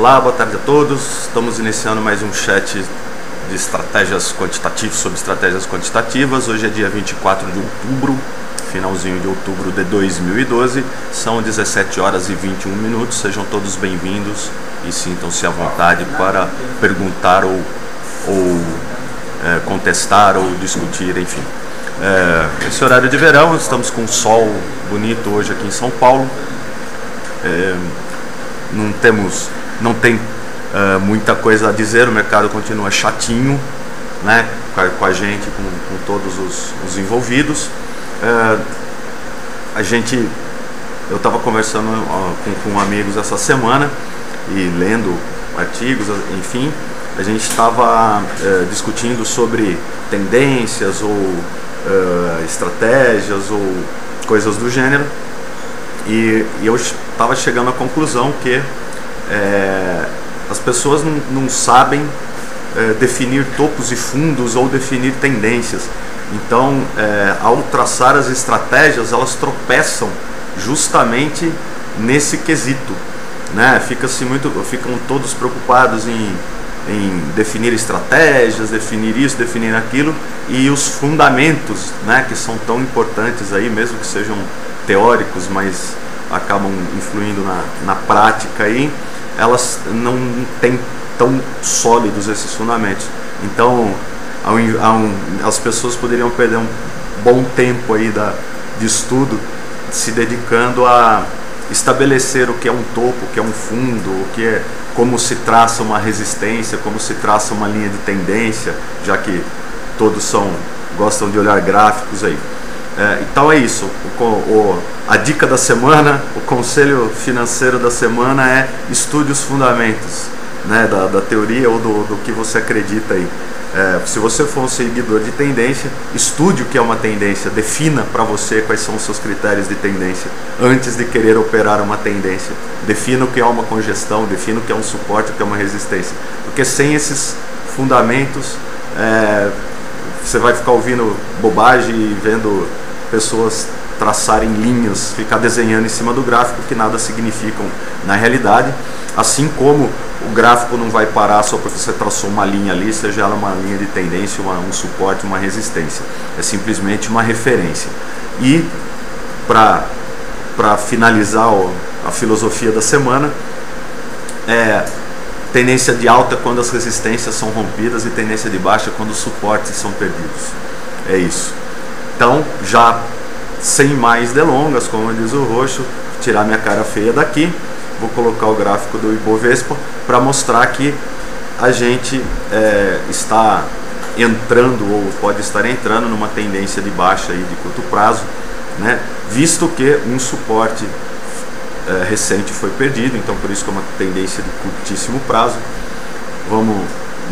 Olá, boa tarde a todos. Estamos iniciando mais um chat de estratégias quantitativas, sobre estratégias quantitativas. Hoje é dia 24 de outubro, finalzinho de outubro de 2012. São 17 horas e 21 minutos. Sejam todos bem-vindos e sintam-se à vontade para perguntar ou contestar ou discutir, enfim. Esse horário de verão, estamos com um sol bonito hoje aqui em São Paulo. Não tem muita coisa a dizer, o mercado continua chatinho, né, com a gente, com todos os envolvidos. Eu estava conversando com amigos essa semana e lendo artigos, enfim, a gente estava discutindo sobre tendências ou estratégias ou coisas do gênero, e eu estava chegando à conclusão que as pessoas não sabem definir topos e fundos ou definir tendências. Então, ao traçar as estratégias, elas tropeçam justamente nesse quesito, né? Ficam todos preocupados em definir estratégias, definir isso, definir aquilo, e os fundamentos, né, que são tão importantes aí, mesmo que sejam teóricos, mas acabam influindo na prática aí, elas não têm tão sólidos esses fundamentos. Então, as pessoas poderiam perder um bom tempo aí de estudo se dedicando a estabelecer o que é um topo, o que é um fundo, como se traça uma resistência, como se traça uma linha de tendência, já que todos gostam de olhar gráficos aí. Então é isso, a dica da semana, o conselho financeiro da semana é: estude os fundamentos, né, da teoria ou do que você acredita aí. Se você for um seguidor de tendência, estude o que é uma tendência, defina para você quais são os seus critérios de tendência antes de querer operar uma tendência. Defina o que é uma congestão, defina o que é um suporte, o que é uma resistência, porque sem esses fundamentos você vai ficar ouvindo bobagem e vendo pessoas traçarem linhas, ficar desenhando em cima do gráfico que nada significam na realidade. Assim como o gráfico não vai parar só porque você traçou uma linha ali, seja ela uma linha de tendência, um suporte, uma resistência. É simplesmente uma referência. E para finalizar a filosofia da semana, tendência de alta quando as resistências são rompidas e tendência de baixa quando os suportes são perdidos. É isso. Então, já sem mais delongas, como diz o Roxo, tirar minha cara feia daqui, vou colocar o gráfico do Ibovespa para mostrar que a gente está entrando ou pode estar entrando numa tendência de baixa aí de curto prazo, né? Visto que um suporte recente foi perdido, então por isso que é uma tendência de curtíssimo prazo. Vamos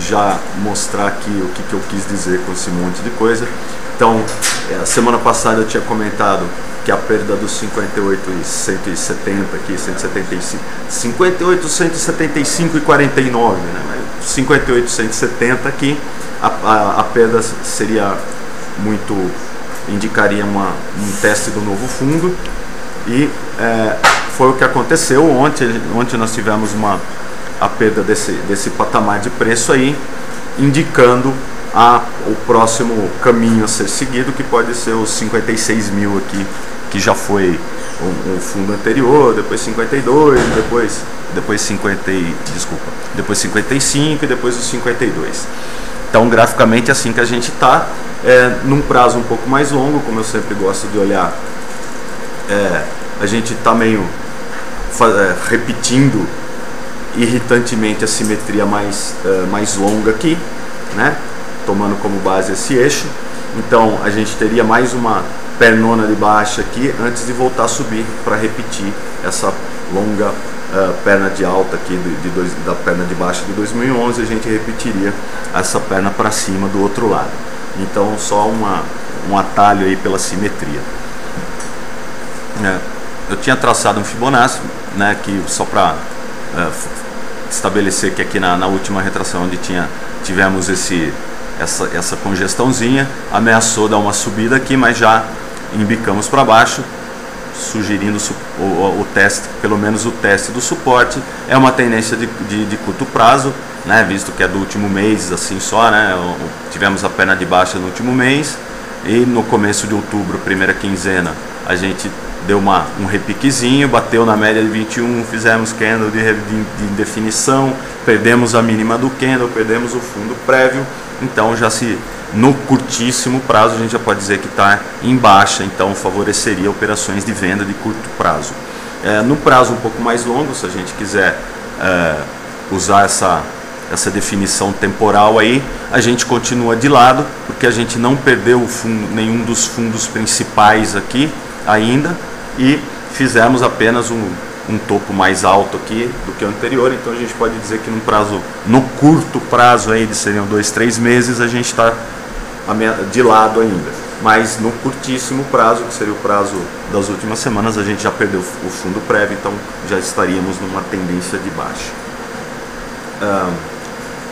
já mostrar aqui o que eu quis dizer com esse monte de coisa. Então, a semana passada eu tinha comentado que a perda dos 58,170 aqui, 58, 175 e 49, né? 58,170 aqui, a perda indicaria um teste do novo fundo, e foi o que aconteceu ontem. Ontem nós tivemos a perda desse patamar de preço aí, indicando o próximo caminho a ser seguido, que pode ser os 56 mil aqui, que já foi o fundo anterior, depois 52, depois 55 e depois os 52. Então, graficamente é assim que a gente está, num prazo um pouco mais longo, como eu sempre gosto de olhar. A gente está meio repetindo irritantemente a simetria mais longa aqui, né, tomando como base esse eixo. Então a gente teria mais uma pernona de baixa aqui antes de voltar a subir para repetir essa longa perna de alta aqui da perna de baixa de 2011. A gente repetiria essa perna para cima do outro lado. Então só um atalho aí pela simetria. Eu tinha traçado um Fibonacci, né, que só para estabelecer que aqui na última retração onde tivemos essa congestãozinha, ameaçou dar uma subida aqui, mas já embicamos para baixo, sugerindo o teste, pelo menos o teste do suporte. É uma tendência de curto prazo, né, visto que é do último mês, assim só, né, tivemos a perna de baixa no último mês, e no começo de outubro, primeira quinzena, a gente deu um repiquezinho, bateu na média de 21, fizemos candle de definição, perdemos a mínima do candle, perdemos o fundo prévio, então já no curtíssimo prazo a gente já pode dizer que está em baixa, então favoreceria operações de venda de curto prazo. No prazo um pouco mais longo, se a gente quiser usar essa definição temporal aí, a gente continua de lado, porque a gente não perdeu nenhum dos fundos principais aqui ainda, e fizemos apenas um topo mais alto aqui do que o anterior, então a gente pode dizer que no curto prazo aí, seriam 2, 3 meses, a gente está de lado ainda, mas no curtíssimo prazo, que seria o prazo das últimas semanas, a gente já perdeu o fundo prévio, então já estaríamos numa tendência de baixa.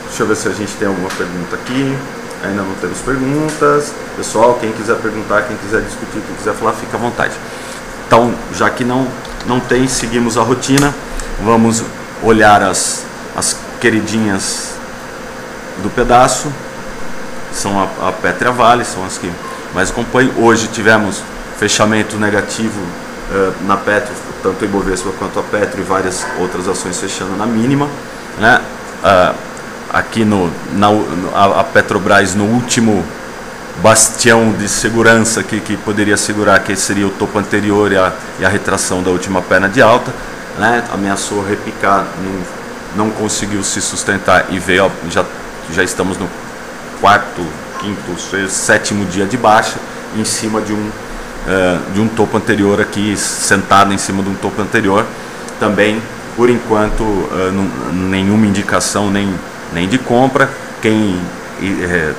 Deixa eu ver se a gente tem alguma pergunta aqui. Ainda não temos perguntas. Pessoal, quem quiser perguntar, quem quiser discutir, quem quiser falar, fica à vontade. Então, já que não tem, seguimos a rotina. Vamos olhar as queridinhas do pedaço. São a Petro e a Vale, são as que mais acompanham. Hoje tivemos fechamento negativo na Petro, tanto a Ibovespa quanto a Petro, e várias outras ações fechando na mínima, né? Aqui a Petrobras, no último bastião de segurança que poderia segurar, que seria o topo anterior e a retração da última perna de alta, né, ameaçou repicar, não conseguiu se sustentar e veio, já estamos no quarto, quinto, sexto, sétimo dia de baixa, em cima de um topo anterior aqui, sentado em cima de um topo anterior. Também, por enquanto, nenhuma indicação nem de compra. Quem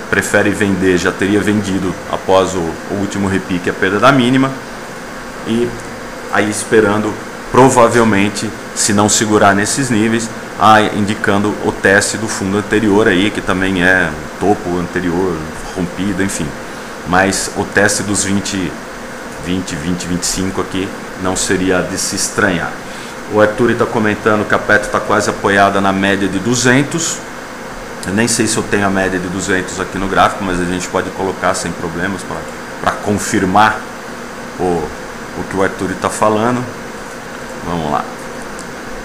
prefere vender já teria vendido após o último repique, a perda da mínima, e aí esperando, provavelmente, se não segurar nesses níveis, indicando o teste do fundo anterior aí, que também é topo anterior rompido, enfim, mas o teste dos 20, 25 aqui não seria de se estranhar. O Arthur está comentando que a Petro está quase apoiada na média de 200. Eu nem sei se eu tenho a média de 200 aqui no gráfico, mas a gente pode colocar sem problemas para confirmar o que o Arthur está falando. Vamos lá,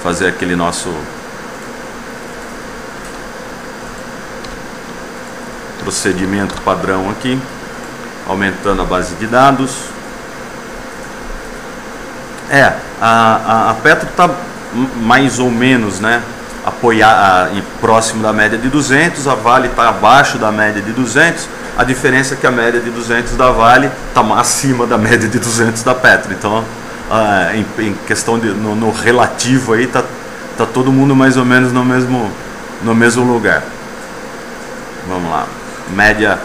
fazer aquele nosso procedimento padrão aqui, aumentando a base de dados. A Petro está mais ou menos, né, e próximo da média de 200, a Vale está abaixo da média de 200, a diferença é que a média de 200 da Vale está acima da média de 200 da Petro, então em questão no relativo aí tá todo mundo mais ou menos no mesmo lugar. Vamos lá, média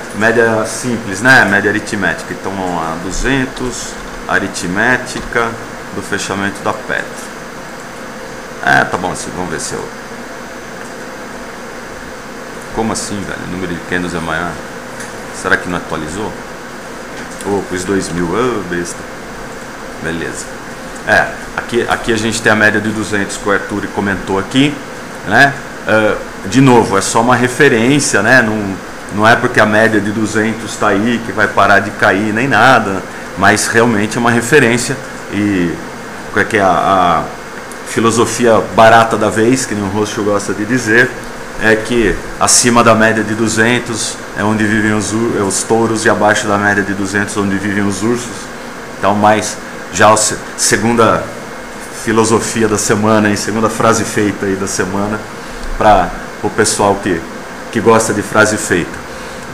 simples, né, média aritmética, então vamos lá, 200, aritmética do fechamento da Petro. Tá bom assim, vamos ver se eu... Como assim, velho? O número de candles é maior? Será que não atualizou? Pus 2000, besta. Beleza. Aqui a gente tem a média de 200 que o Arthur comentou aqui, né? De novo, é só uma referência, né? Não é porque a média de 200 está aí que vai parar de cair nem nada, mas realmente é uma referência. E qual é que é a filosofia barata da vez, que nem o Rothschild gosta de dizer, é que acima da média de 200 é onde vivem os touros, e abaixo da média de 200 onde vivem os ursos. Então, mais já a segunda filosofia da semana e segunda frase feita aí da semana para o pessoal que gosta de frase feita.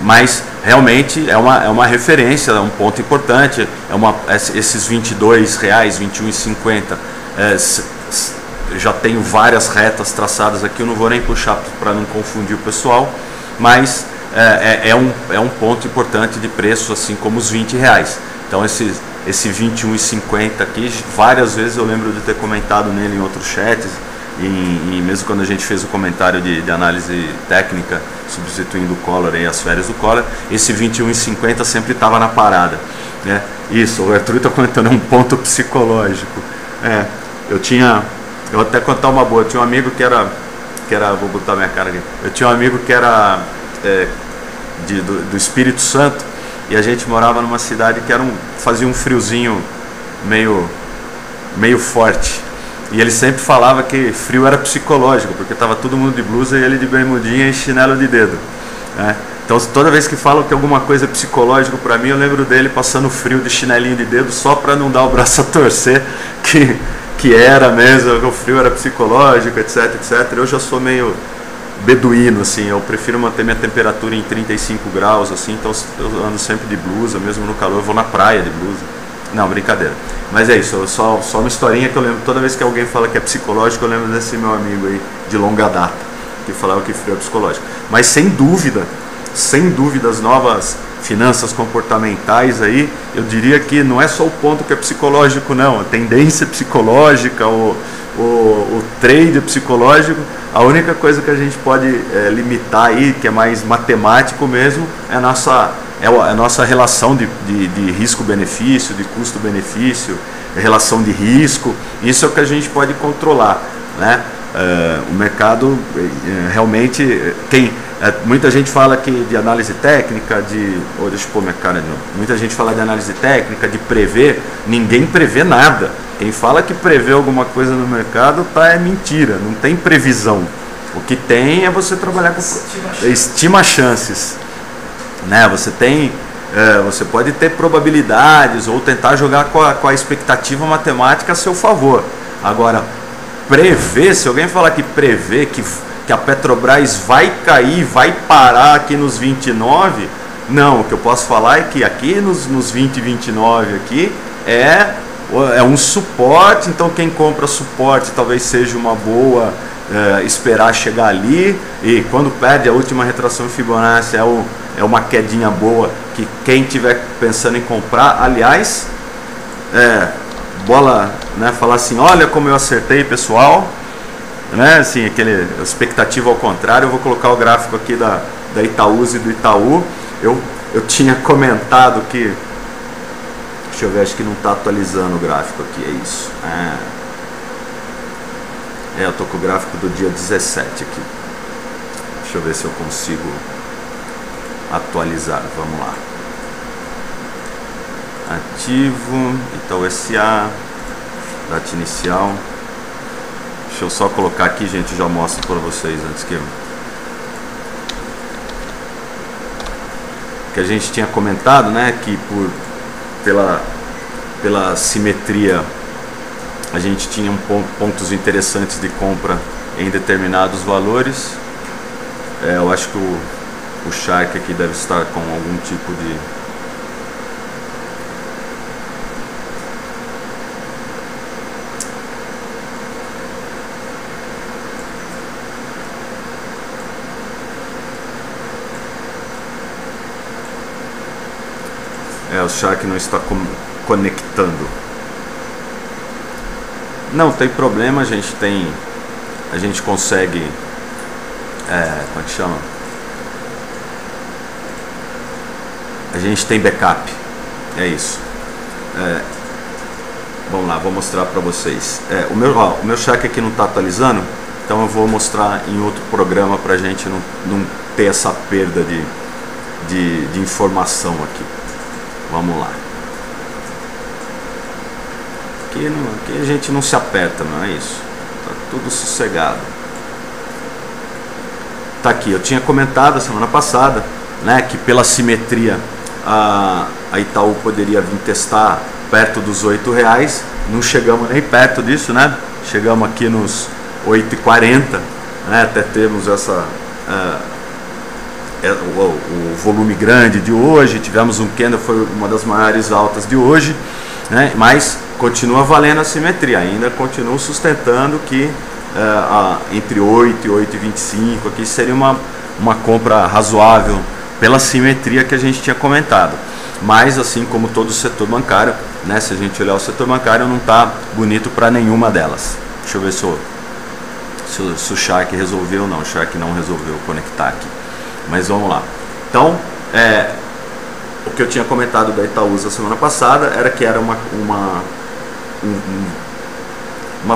Mas realmente é uma referência, é um ponto importante. Esses R$22, R$21,50, já tenho várias retas traçadas aqui, eu não vou nem puxar para não confundir o pessoal, mas é um ponto importante de preço, assim como os R$20. Então esse R$21,50 aqui, várias vezes eu lembro de ter comentado nele em outros chats, e mesmo quando a gente fez o comentário de análise técnica, substituindo o Collor e as férias do Collor, esse R$21,50 sempre estava na parada, né? Isso, o Arthur está comentando um ponto psicológico. Eu até contar uma boa, eu tinha um amigo que era, vou botar minha cara aqui, eu tinha um amigo que era do Espírito Santo, e a gente morava numa cidade que fazia um friozinho meio forte, e ele sempre falava que frio era psicológico, porque estava todo mundo de blusa e ele de bermudinha e chinelo de dedo, né? Então toda vez que falam que alguma coisa é psicológico para mim, eu lembro dele passando frio de chinelinho de dedo só para não dar o braço a torcer, que era mesmo, que o frio era psicológico, etc, etc. Eu já sou meio beduíno, assim, eu prefiro manter minha temperatura em 35 graus, assim, então eu ando sempre de blusa, mesmo no calor, eu vou na praia de blusa. Não, brincadeira. Mas é isso, só uma historinha que eu lembro, toda vez que alguém fala que é psicológico, eu lembro desse meu amigo aí, de longa data, que falava que frio é psicológico. Mas sem dúvida, as novas finanças comportamentais aí, eu diria que não é só o ponto que é psicológico, não, a tendência psicológica, o trade psicológico. A única coisa que a gente pode limitar aí, que é mais matemático mesmo, é a nossa relação de risco-benefício, de custo-benefício, relação de risco. Isso é o que a gente pode controlar, né? O mercado realmente tem. Muita gente fala que de análise técnica, deixa eu pôr minha cara de novo. Muita gente fala de análise técnica, de prever. Ninguém prevê nada. Quem fala que prevê alguma coisa no mercado é mentira, não tem previsão. O que tem é você trabalhar com estima chances, né? Você pode ter probabilidades ou tentar jogar com a expectativa matemática a seu favor. Agora, prever, se alguém falar que prevê que a Petrobras vai cair, vai parar aqui nos 29, não, o que eu posso falar é que aqui nos 20 e 29 aqui é um suporte, então quem compra suporte talvez seja uma boa esperar chegar ali, e quando perde a última retração Fibonacci é uma quedinha boa, que quem tiver pensando em comprar, aliás, bola, né, falar assim, olha como eu acertei, pessoal, né, assim, expectativa ao contrário. Eu vou colocar o gráfico aqui da Itaúsa e do Itaú. Eu tinha comentado que, deixa eu ver, acho que não está atualizando o gráfico aqui, é isso. Eu estou com o gráfico do dia 17 aqui. Deixa eu ver se eu consigo atualizar, vamos lá. Ativo, Itaú SA, data inicial. Deixa eu só colocar aqui, gente, já mostro para vocês antes que a gente tinha comentado, né, que pela simetria a gente tinha pontos interessantes de compra em determinados valores. Eu acho que o Shark aqui deve estar com algum tipo de o Shark não está conectando. Não tem problema, a gente consegue, como é que chama? A gente tem backup, é isso. Vamos lá, vou mostrar para vocês. O meu Shark aqui não está atualizando, então eu vou mostrar em outro programa para a gente não ter essa perda de informação aqui. Vamos lá. Aqui a gente não se aperta, não é isso? Tá tudo sossegado. Tá aqui, eu tinha comentado semana passada, né, que pela simetria a Itaú poderia vir testar perto dos R$8. Não chegamos nem perto disso, né? Chegamos aqui nos 8,40, né? Até temos o volume grande de hoje, tivemos um candle, foi uma das maiores altas de hoje, né? Mas continua valendo a simetria, ainda continuo sustentando que entre 8 e 8,25 aqui seria uma compra razoável pela simetria que a gente tinha comentado. Mas assim como todo o setor bancário, né, se a gente olhar o setor bancário, não está bonito para nenhuma delas. Deixa eu ver se o Shark resolveu ou não. O Shark não resolveu conectar aqui. Mas vamos lá. Então, o que eu tinha comentado da Itaúsa semana passada era que era uma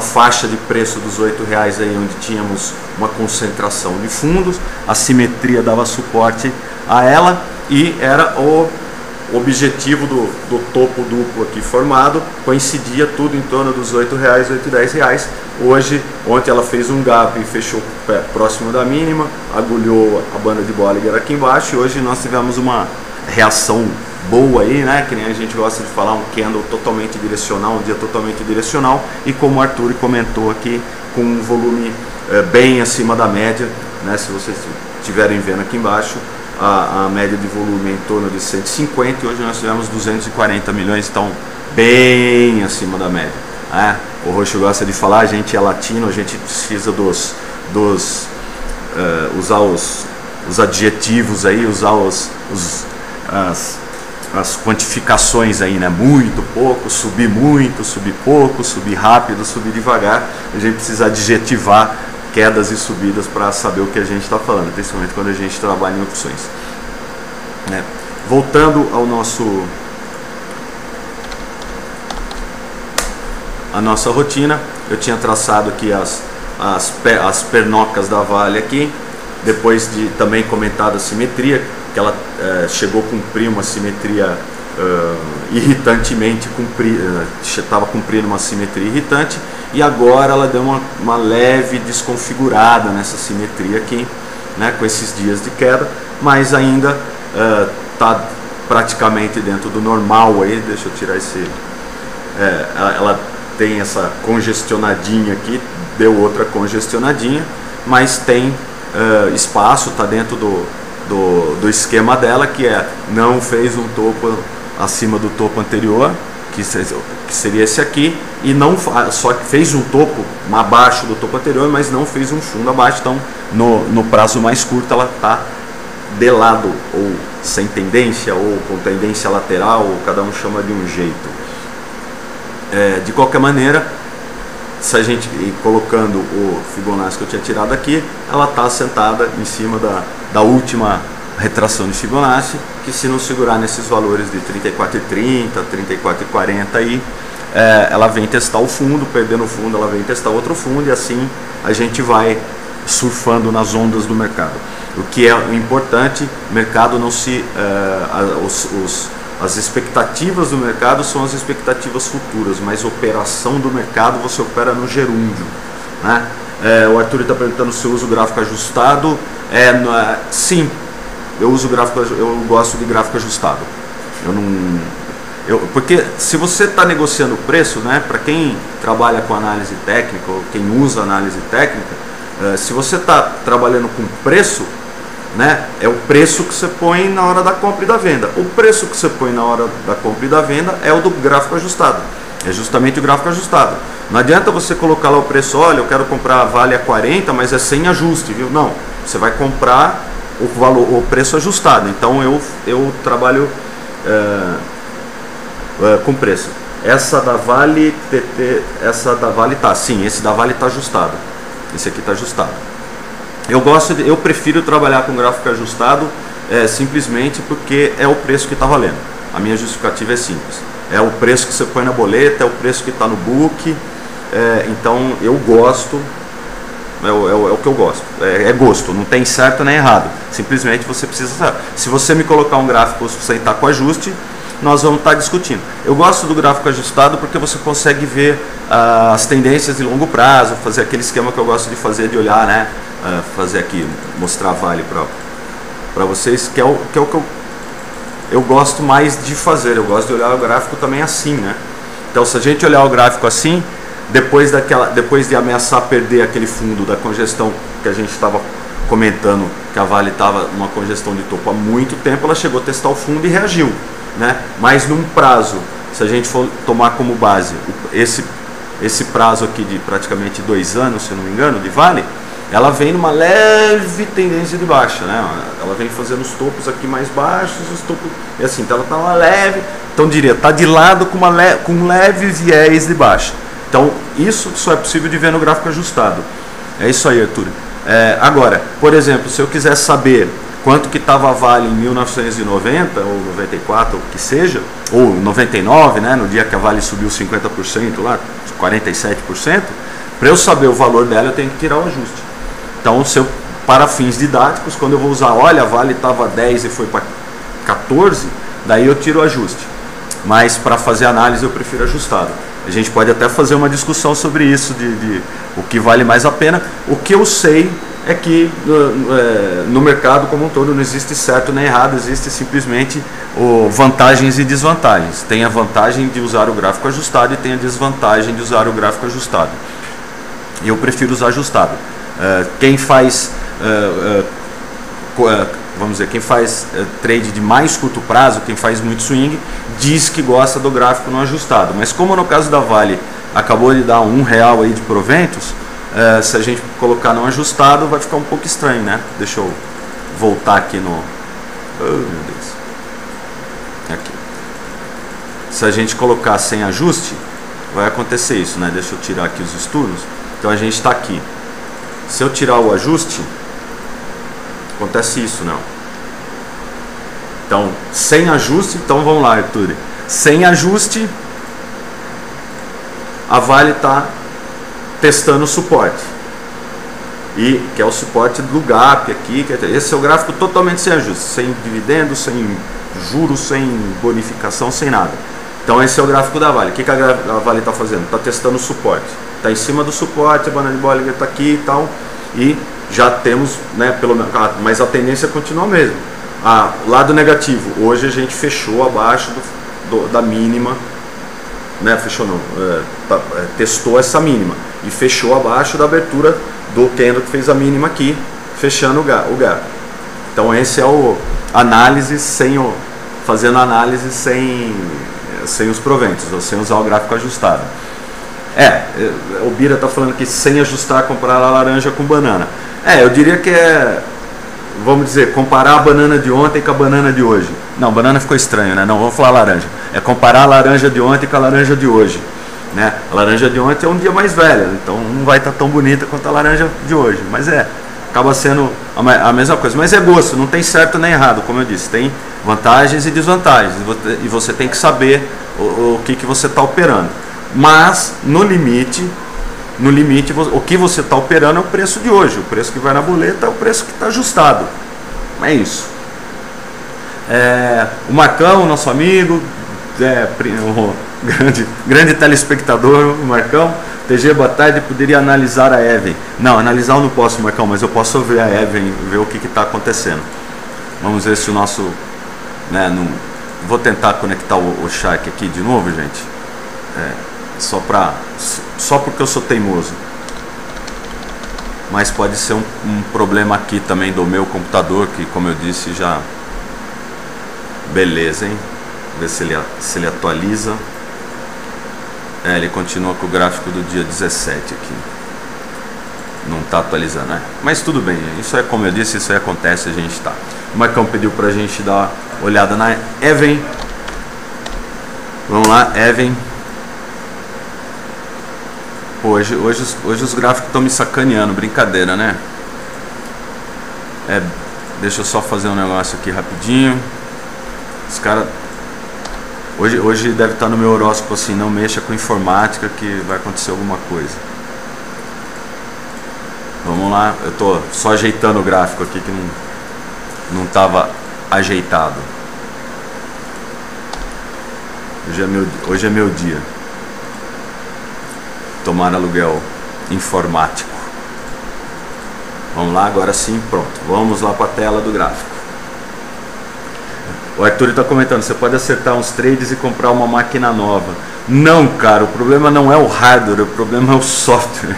faixa de preço dos R$8 aí, onde tínhamos uma concentração de fundos, a simetria dava suporte a ela e era o objetivo do topo duplo aqui formado, coincidia tudo em torno dos R$8, R$8 e R$10. Hoje, ontem ela fez um gap e fechou próximo da mínima, agulhou a banda de Bollinger aqui embaixo, e hoje nós tivemos uma reação boa aí, né, que nem a gente gosta de falar, um candle totalmente direcional, um dia totalmente direcional, e como o Arthur comentou aqui, com um volume bem acima da média, né, se vocês estiverem vendo aqui embaixo, a média de volume é em torno de 150, e hoje nós tivemos 240 milhões, então bem acima da média, né? O Roxo gosta de falar, a gente é latino, a gente precisa usar os adjetivos aí, usar as quantificações aí, né? Muito, pouco, subir muito, subir pouco, subir rápido, subir devagar. A gente precisa adjetivar quedas e subidas para saber o que a gente está falando, principalmente quando a gente trabalha em opções, né? Voltando ao a nossa rotina, eu tinha traçado aqui as pernocas da Vale aqui, depois de também comentado a simetria, que ela chegou a cumprir uma simetria irritantemente, estava cumprindo uma simetria irritante, e agora ela deu uma leve desconfigurada nessa simetria aqui, né, com esses dias de queda, mas ainda está praticamente dentro do normal aí. Deixa eu tirar esse... ela tem essa congestionadinha aqui, deu outra congestionadinha, mas tem espaço, está dentro do esquema dela, que não fez um topo acima do topo anterior, que seria esse aqui, e não só que fez um topo abaixo do topo anterior, mas não fez um fundo abaixo. Então no prazo mais curto ela está de lado, ou sem tendência, ou com tendência lateral, ou cada um chama de um jeito. De qualquer maneira, se a gente ir colocando o Fibonacci que eu tinha tirado aqui, ela está sentada em cima da última retração de Fibonacci, que se não segurar nesses valores de 34,30, 34,40 aí, ela vem testar o fundo, perdendo o fundo ela vem testar outro fundo, e assim a gente vai surfando nas ondas do mercado. O que é importante, o mercado não se... as expectativas do mercado são as expectativas futuras, mas a operação do mercado você opera no gerúndio, né? O Arthur está perguntando se eu uso gráfico ajustado. Sim, eu gosto de gráfico ajustado. Porque se você está negociando o preço, né, para quem trabalha com análise técnica, ou quem usa análise técnica, se você está trabalhando com preço, né, é o preço que você põe na hora da compra e da venda. O preço que você põe na hora da compra e da venda é o do gráfico ajustado. É justamente o gráfico ajustado. Não adianta você colocar lá o preço, olha, eu quero comprar a Vale a 40, mas é sem ajuste, viu? Não, você vai comprar o preço ajustado. Então eu trabalho com preço. Essa da Vale essa da Vale tá, sim, esse da Vale tá ajustado. Esse aqui tá ajustado. Eu prefiro trabalhar com gráfico ajustado simplesmente porque é o preço que está valendo. A minha justificativa é simples. É o preço que você põe na boleta, é o preço que está no book. Então eu gosto, é o que eu gosto. É gosto, não tem certo nem errado. Simplesmente você precisa saber. Se você me colocar um gráfico sem estar com ajuste, nós vamos estar discutindo. Eu gosto do gráfico ajustado porque você consegue ver as tendências de longo prazo, fazer aquele esquema que eu gosto de fazer, de olhar, né? Fazer aqui, mostrar Vale para vocês, que é o que eu gosto mais de fazer. Eu gosto de olhar o gráfico também assim, né? Então, se a gente olhar o gráfico assim, depois de ameaçar perder aquele fundo da congestão que a gente estava comentando, que a Vale estava numa congestão de topo há muito tempo, ela chegou a testar o fundo e reagiu, né? Mas num prazo, se a gente for tomar como base esse prazo aqui de praticamente 2 anos, se eu não me engano, de Vale, ela vem numa leve tendência de baixa, né? Ela vem fazendo os topos aqui mais baixos, os topos, e assim, então ela está uma leve, então diria, está de lado com um leve viés de baixa. Então isso só é possível de ver no gráfico ajustado. É isso aí, Arthur. Agora, por exemplo, se eu quiser saber quanto que estava a Vale em 1990 ou 94, ou que seja, ou 99, né, no dia que a Vale subiu 50% lá, 47%, para eu saber o valor dela eu tenho que tirar o ajuste. Então, se eu, para fins didáticos, quando eu vou usar, olha, a Vale estava 10 e foi para 14, daí eu tiro o ajuste. Mas para fazer análise eu prefiro ajustado. A gente pode até fazer uma discussão sobre isso, de o que vale mais a pena. O que eu sei é que no mercado como um todo não existe certo nem errado, existe simplesmente vantagens e desvantagens. Tem a vantagem de usar o gráfico ajustado e tem a desvantagem de usar o gráfico ajustado. E eu prefiro usar ajustado. Quem faz, vamos dizer, quem faz trade de mais curto prazo, quem faz muito swing, diz que gosta do gráfico não ajustado. Mas como no caso da Vale acabou de dar R$1 aí de proventos, se a gente colocar não ajustado vai ficar um pouco estranho, né? Deixa eu voltar aqui no... Oh, meu Deus. Aqui. Se a gente colocar sem ajuste, vai acontecer isso, né? Deixa eu tirar aqui os estudos. Então a gente está aqui. Se eu tirar o ajuste, acontece isso, não? Então, sem ajuste, então vamos lá, Arthur. Sem ajuste, a Vale está testando o suporte. E que é o suporte do gap aqui. Esse é o gráfico totalmente sem ajuste, sem dividendos, sem juros, sem bonificação, sem nada. Então esse é o gráfico da Vale. O que a Vale está fazendo? Está testando o suporte. Está em cima do suporte, a banda de Bollinger está aqui e tal. E já temos, né, mas a tendência continua mesmo. Lado negativo, hoje a gente fechou abaixo da mínima, né, fechou não, testou essa mínima e fechou abaixo da abertura do candle que fez a mínima aqui, fechando o gap. Então esse é o análise fazendo análise sem os proventos, ou sem usar o gráfico ajustado. O Bira está falando que sem ajustar, comparar a laranja com banana. Eu diria que vamos dizer, comparar a banana de ontem com a banana de hoje. Não, banana ficou estranho, né? Não, vamos falar laranja. É comparar a laranja de ontem com a laranja de hoje, né? A laranja de ontem é um dia mais velha, então não vai estar tão bonita quanto a laranja de hoje. Mas acaba sendo a mesma coisa. Mas é gosto, não tem certo nem errado, como eu disse. Tem vantagens e desvantagens. E você tem que saber o que você está operando. Mas, no limite, o que você está operando é o preço de hoje. O preço que vai na boleta é o preço que está ajustado. É isso. O Marcão, nosso amigo, o grande telespectador, o Marcão. TG, boa tarde, poderia analisar a Even. Não, analisar eu não posso, Marcão, mas eu posso ver a Even, ver o que está acontecendo. Vamos ver se o nosso... vou tentar conectar o Shark aqui de novo, gente. Só porque eu sou teimoso. Mas pode ser um problema aqui também do meu computador, que, como eu disse, já... Beleza, hein? Ver se ele atualiza. Ele continua com o gráfico do dia 17 aqui. Não está atualizando, né? Mas tudo bem, isso é como eu disse, isso aí acontece, a gente está. O Marcão pediu para a gente dar uma olhada na Even. Vamos lá, Even. Hoje os gráficos estão me sacaneando, brincadeira, né? Deixa eu só fazer um negócio aqui rapidinho. Os caras... Hoje deve estar no meu horóscopo assim, não mexa com informática que vai acontecer alguma coisa. Vamos lá, eu tô só ajeitando o gráfico aqui que não estava ajeitado. Hoje é meu dia. Tomar aluguel informático. Vamos lá, agora sim, pronto. Vamos lá para a tela do gráfico. O Arthur está comentando, você pode acertar uns trades e comprar uma máquina nova. Não, cara, o problema não é o hardware, o problema é o software.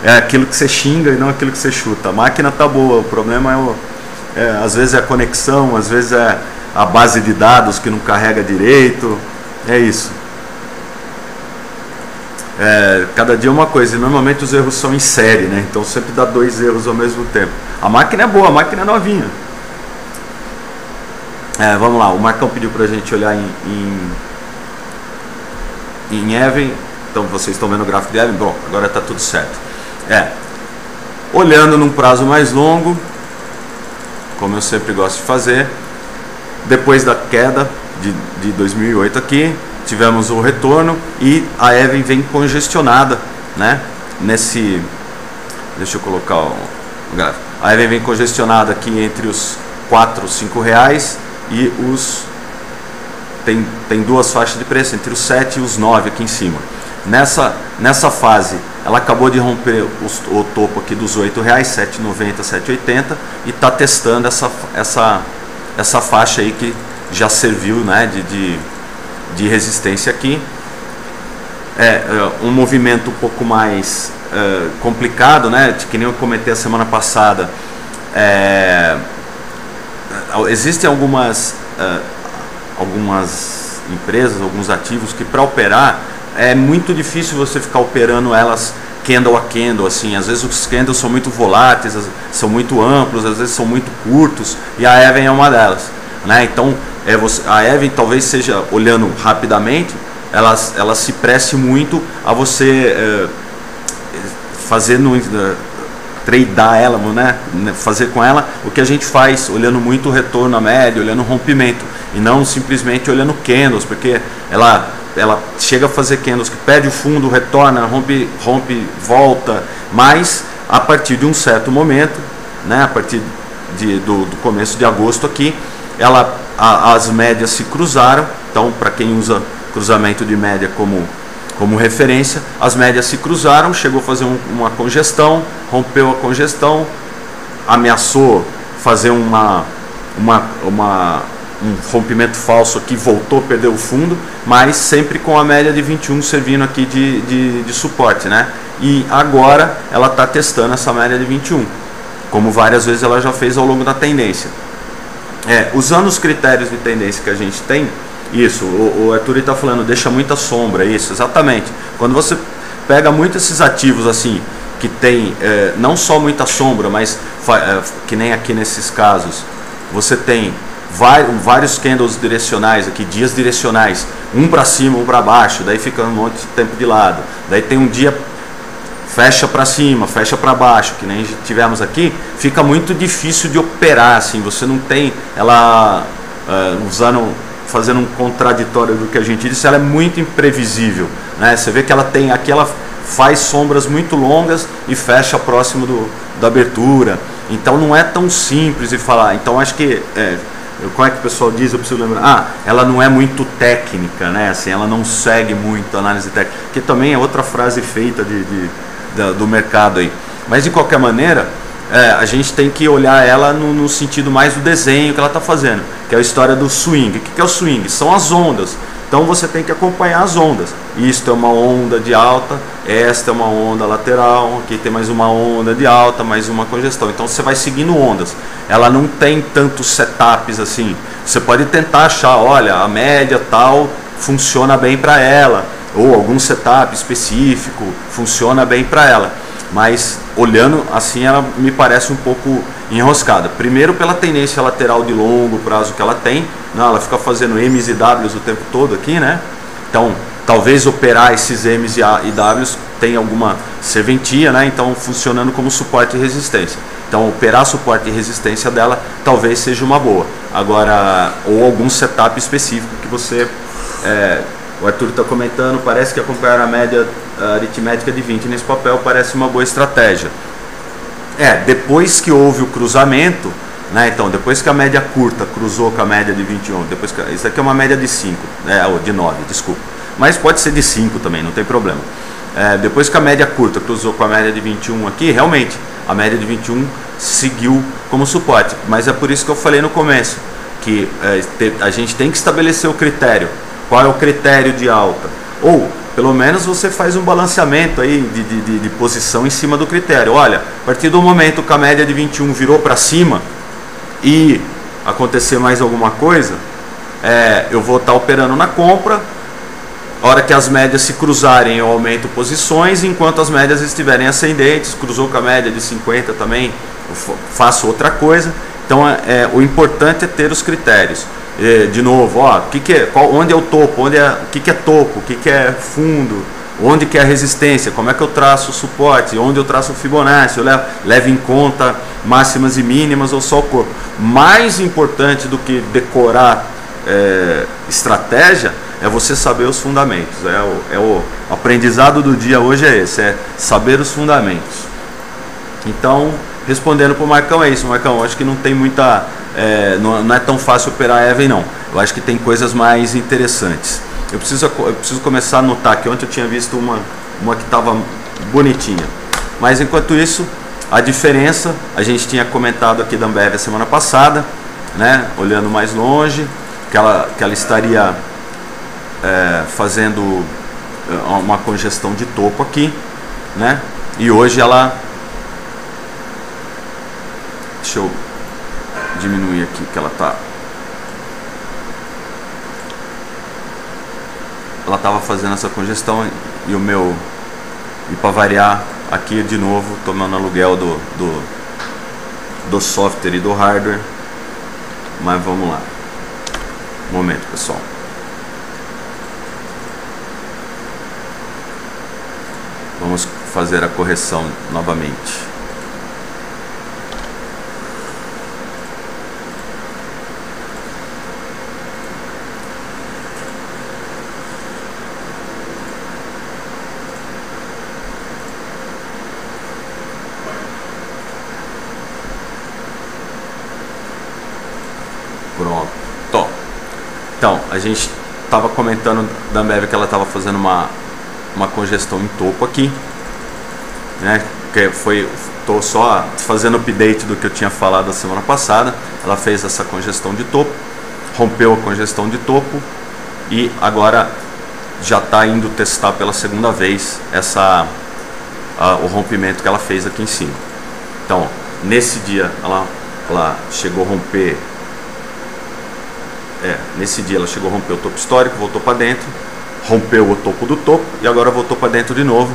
É aquilo que você xinga e não aquilo que você chuta. A máquina tá boa, o problema às vezes é a conexão, às vezes é a base de dados que não carrega direito. É isso. Cada dia é uma coisa, e normalmente os erros são em série, né? Então sempre dá 2 erros ao mesmo tempo. A máquina é boa, a máquina é novinha. Vamos lá, o Marcão pediu pra gente olhar em Even. Então vocês estão vendo o gráfico de Even? Bom, agora tá tudo certo. Olhando num prazo mais longo, como eu sempre gosto de fazer. Depois da queda de 2008 aqui, tivemos o retorno e a Even vem congestionada, né? Deixa eu colocar o gráfico. A Even vem congestionada aqui entre os 4, 5 reais e tem duas faixas de preço, entre os 7 e os 9 aqui em cima. Nessa fase, ela acabou de romper o topo aqui dos 8 reais, 7,90, 7,80, e está testando essa faixa aí que já serviu, né, de resistência aqui. Um movimento um pouco mais complicado, né, que nem eu comentei a semana passada. Existem algumas empresas, alguns ativos que para operar é muito difícil você ficar operando elas candle a candle, assim. Às vezes os candles são muito voláteis, são muito amplos, às vezes são muito curtos, e a Even é uma delas, né? Então a Even talvez seja, olhando rapidamente, ela se preste muito a você fazer tradear ela, né? Fazer com ela o que a gente faz, olhando muito o retorno à média, olhando o rompimento, e não simplesmente olhando candles, porque ela chega a fazer candles que perde o fundo, retorna, rompe, volta, mas a partir de um certo momento, né, a partir do começo de agosto aqui, as médias se cruzaram. Então, para quem usa cruzamento de média como referência, as médias se cruzaram, chegou a fazer uma congestão, rompeu a congestão, ameaçou fazer um rompimento falso aqui, voltou, perdeu o fundo, mas sempre com a média de 21 servindo aqui de suporte, né? E agora ela está testando essa média de 21, como várias vezes ela já fez ao longo da tendência. Usando os critérios de tendência que a gente tem, isso, o Arthur está falando, deixa muita sombra, isso, exatamente. Quando você pega muito esses ativos assim, que tem não só muita sombra, mas que nem aqui nesses casos, você tem vários candles direcionais aqui, dias direcionais, um para cima, um para baixo, daí fica um monte de tempo de lado, daí tem um dia fecha para cima, fecha para baixo, que nem tivemos aqui, fica muito difícil de operar, assim, você não tem ela fazendo um contraditório do que a gente disse, ela é muito imprevisível, né? Você vê que aqui ela faz sombras muito longas e fecha próximo da abertura, então não é tão simples de falar. Então acho que como é que o pessoal diz, eu preciso lembrar, ela não é muito técnica, né? Assim, ela não segue muito a análise técnica, que também é outra frase feita do mercado aí. Mas de qualquer maneira, a gente tem que olhar ela no sentido mais do desenho que ela está fazendo, que é a história do swing. O que é o swing? São as ondas. Então você tem que acompanhar as ondas. Isto é uma onda de alta, esta é uma onda lateral, aqui tem mais uma onda de alta, mais uma congestão. Então você vai seguindo ondas. Ela não tem tantos setups assim. Você pode tentar achar, olha, a média tal funciona bem para ela, ou algum setup específico funciona bem para ela. Mas olhando assim, ela me parece um pouco enroscada. Primeiro pela tendência lateral de longo prazo que ela tem, não, ela fica fazendo M's e W's o tempo todo aqui, né? Então talvez operar esses M's e W's tem alguma serventia, né? Então funcionando como suporte e resistência. Então operar suporte e resistência dela talvez seja uma boa. Agora, ou algum setup específico que você o Arthur está comentando, parece que acompanhar a média aritmética de 20 nesse papel parece uma boa estratégia. Depois que houve o cruzamento, né, então, depois que a média curta cruzou com a média de 21, isso aqui é uma média de 5, ou de 9, desculpa. Mas pode ser de 5 também, não tem problema. Depois que a média curta cruzou com a média de 21 aqui, realmente, a média de 21 seguiu como suporte. Mas é por isso que eu falei no começo, que a gente tem que estabelecer o critério. Qual é o critério de alta? Ou, pelo menos, você faz um balanceamento aí de posição em cima do critério. Olha, a partir do momento que a média de 21 virou para cima e acontecer mais alguma coisa, eu vou estar operando na compra. A hora que as médias se cruzarem, eu aumento posições. Enquanto as médias estiverem ascendentes, cruzou com a média de 50 também, eu faço outra coisa. Então, o importante é ter os critérios. De novo, onde é o topo, o que é topo, o que é fundo, onde que é a resistência, como é que eu traço o suporte, onde eu traço o Fibonacci, eu levo em conta máximas e mínimas ou só o corpo. Mais importante do que decorar estratégia é você saber os fundamentos. O aprendizado do dia hoje é esse, é saber os fundamentos. Então, respondendo para o Marcão, é isso, Marcão. Eu acho que não tem muita, não é tão fácil operar Even, não. Eu acho que tem coisas mais interessantes. Eu preciso começar a notar que ontem eu tinha visto uma que estava bonitinha. Mas enquanto isso, a diferença, a gente tinha comentado aqui da Ambev a semana passada, né, olhando mais longe, que ela estaria fazendo uma congestão de topo aqui, né? E hoje ela, deixa eu diminuir aqui que ela estava fazendo essa congestão e para variar aqui de novo tomando aluguel do software e do hardware. Mas vamos lá, um momento, pessoal. Vamos fazer a correção novamente. Pronto. Então, a gente estava comentando da Ambev que ela estava fazendo uma congestão em topo aqui, né? Que tô só fazendo update do que eu tinha falado a semana passada. Ela fez essa congestão de topo, rompeu a congestão de topo e agora já está indo testar pela segunda vez o rompimento que ela fez aqui em cima. Então, nesse dia ela chegou a romper. Nesse dia ela chegou a romper o topo histórico, voltou para dentro, rompeu o topo do topo e agora voltou para dentro de novo,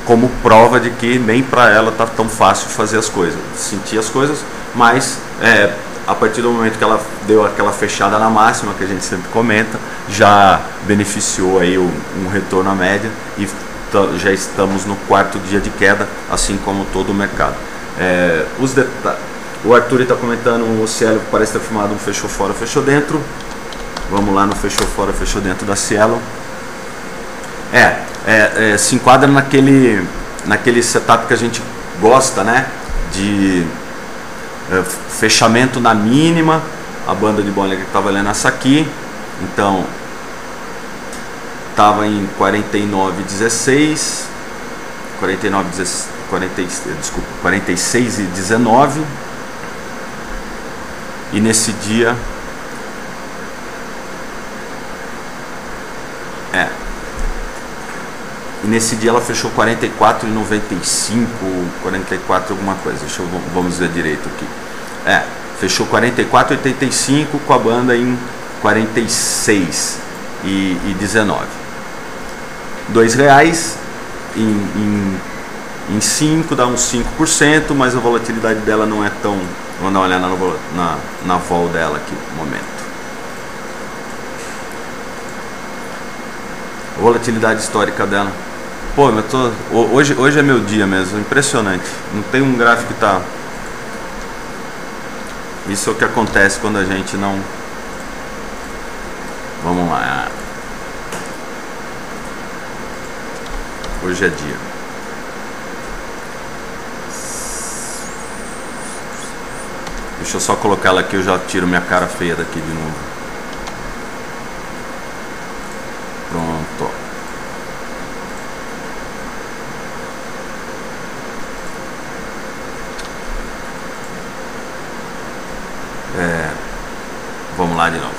como prova de que nem para ela tá tão fácil fazer as coisas, sentir as coisas, mas a partir do momento que ela deu aquela fechada na máxima, que a gente sempre comenta, já beneficiou aí um retorno à média e já estamos no 4º dia de queda, assim como todo o mercado. O Arthur está comentando, o Cielo parece ter filmado um fechou fora, fechou dentro. Vamos lá no fechou fora, fechou dentro da Cielo. Se enquadra naquele setup que a gente gosta, né? De fechamento na mínima. A banda de Bollinger estava olhando essa aqui. Então, estava em 49,16. 46,19. E nesse dia ela fechou 44,95, 44 alguma coisa. Vamos ver direito aqui. Fechou 44,85 com a banda em 46,19. R$2 em 5 dá uns 5%, mas a volatilidade dela não é tão. Vamos dar uma olhada na vol dela aqui no momento. A volatilidade histórica dela. Pô, hoje é meu dia mesmo, impressionante. Não tem um gráfico que tá. Isso é o que acontece quando a gente não. Vamos lá. Hoje é dia. Deixa eu só colocar ela aqui, eu já tiro minha cara feia daqui de novo. Pronto. Vamos lá de novo.